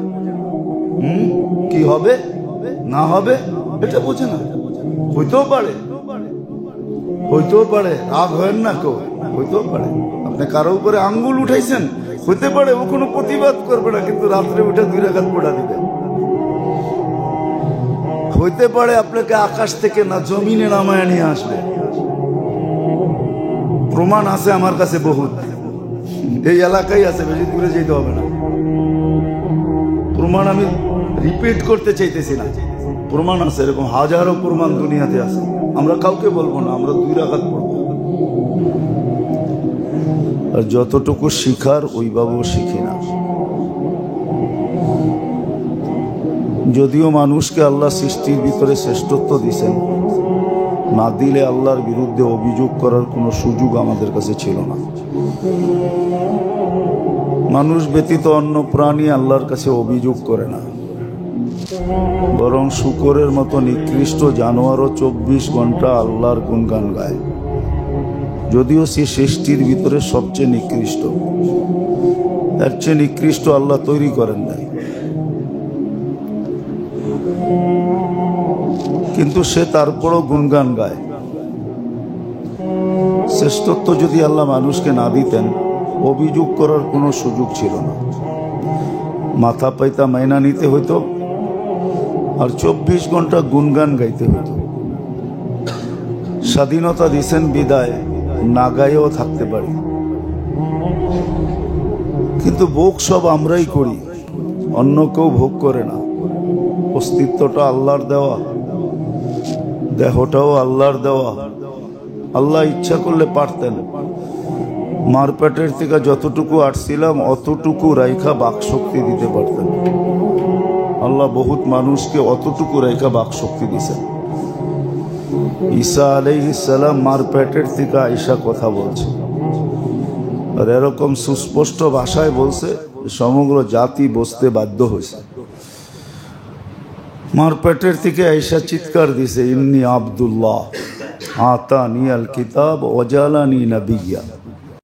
কি হবে না হবে এটা বোঝে না। হইতেও পারে, হইতেও পারে, রাগ হয় না কেউ, হইতেও পারে আপনি কারো উপরে আঙ্গুল উঠাইছেন, হইতে পারে ও কোনো প্রতিবাদ করবে না, কিন্তু রাত্রে উঠে 2 রাকাত পড়া দিবে। হইতে পারে আপনাকে আকাশ থেকে না জমিনে নামায় নিয়ে আসবে। প্রমাণ আছে আমার কাছে বহুত, এই এলাকায় আছে, বেশি দূরে যেতে হবে না। প্রমাণ আমি রিপিট করতে চাইতেছি না, প্রমাণ আছে, এরকম হাজারো প্রমাণ দুনিয়াতে আছে। আমরা কাউকে বলবো না, আমরা 2 রাকাত পড়বো। আর যতটুকু শিখার ওইভাবেও শিখি না। যদিও মানুষকে আল্লাহ সৃষ্টির ভিতরে শ্রেষ্ঠত্ব দিয়েছেন, না দিলে আল্লাহর বিরুদ্ধে অভিযোগ করার কোনো সুযোগ আমাদের কাছে ছিল না। মানুষ ব্যতীত অন্য প্রাণী আল্লাহর কাছে অভিযোগ করে না, বরং শূকরের মতো নিকৃষ্ট জানোয়ারও 24 ঘন্টা আল্লাহর গুণগান গায়, যদিও সে সৃষ্টির ভিতরে সবচেয়ে নিকৃষ্ট। এর চেয়ে নিকৃষ্ট আল্লাহ তৈরি করেন নাই, কিন্তু সে তারপরও গুণগান গায়। শ্রেষ্ঠত্ব যদি আল্লাহ মানুষকে না দিতেন, অভিযোগ করার কোনো সুযোগ ছিল না। মাথা পাইতা মাইনা নিতে হইতো, আর 24 ঘন্টা গুণগান গাইতে হইতো। স্বাধীনতা দিছেন বিদায় না গায়েও থাকতে পারি, কিন্তু ভোগ সব আমরাই করি, অন্য কেউ ভোগ করে না। অস্তিত্বটা আল্লাহর দেওয়া, দেহটাও আল্লাহর দেওয়া। আল্লাহ ইচ্ছা করলে পারতেন মার পেটের থেকে যতটুকু আসছিলাম অতটুকু রাইখা বাকশক্তি দিতে পারতেন। আল্লাহ বহুত মানুষকে অতটুকু রাইখা বাকশক্তি দিয়েছেন। ঈসা আলাইহিস সালাম মার পেটের থেকে আয়েশা কথা বলছে, আর এরকম সুস্পষ্ট ভাষায় বলছে সমগ্র জাতি বসতে বাধ্য হয়েছে। মার পেটের থেকে আয়েশা চিৎকার দিছে, ইন্নী আব্দুল্লাহ আতানি আল কিতাব ওয়াজালানি নবিয়্যা।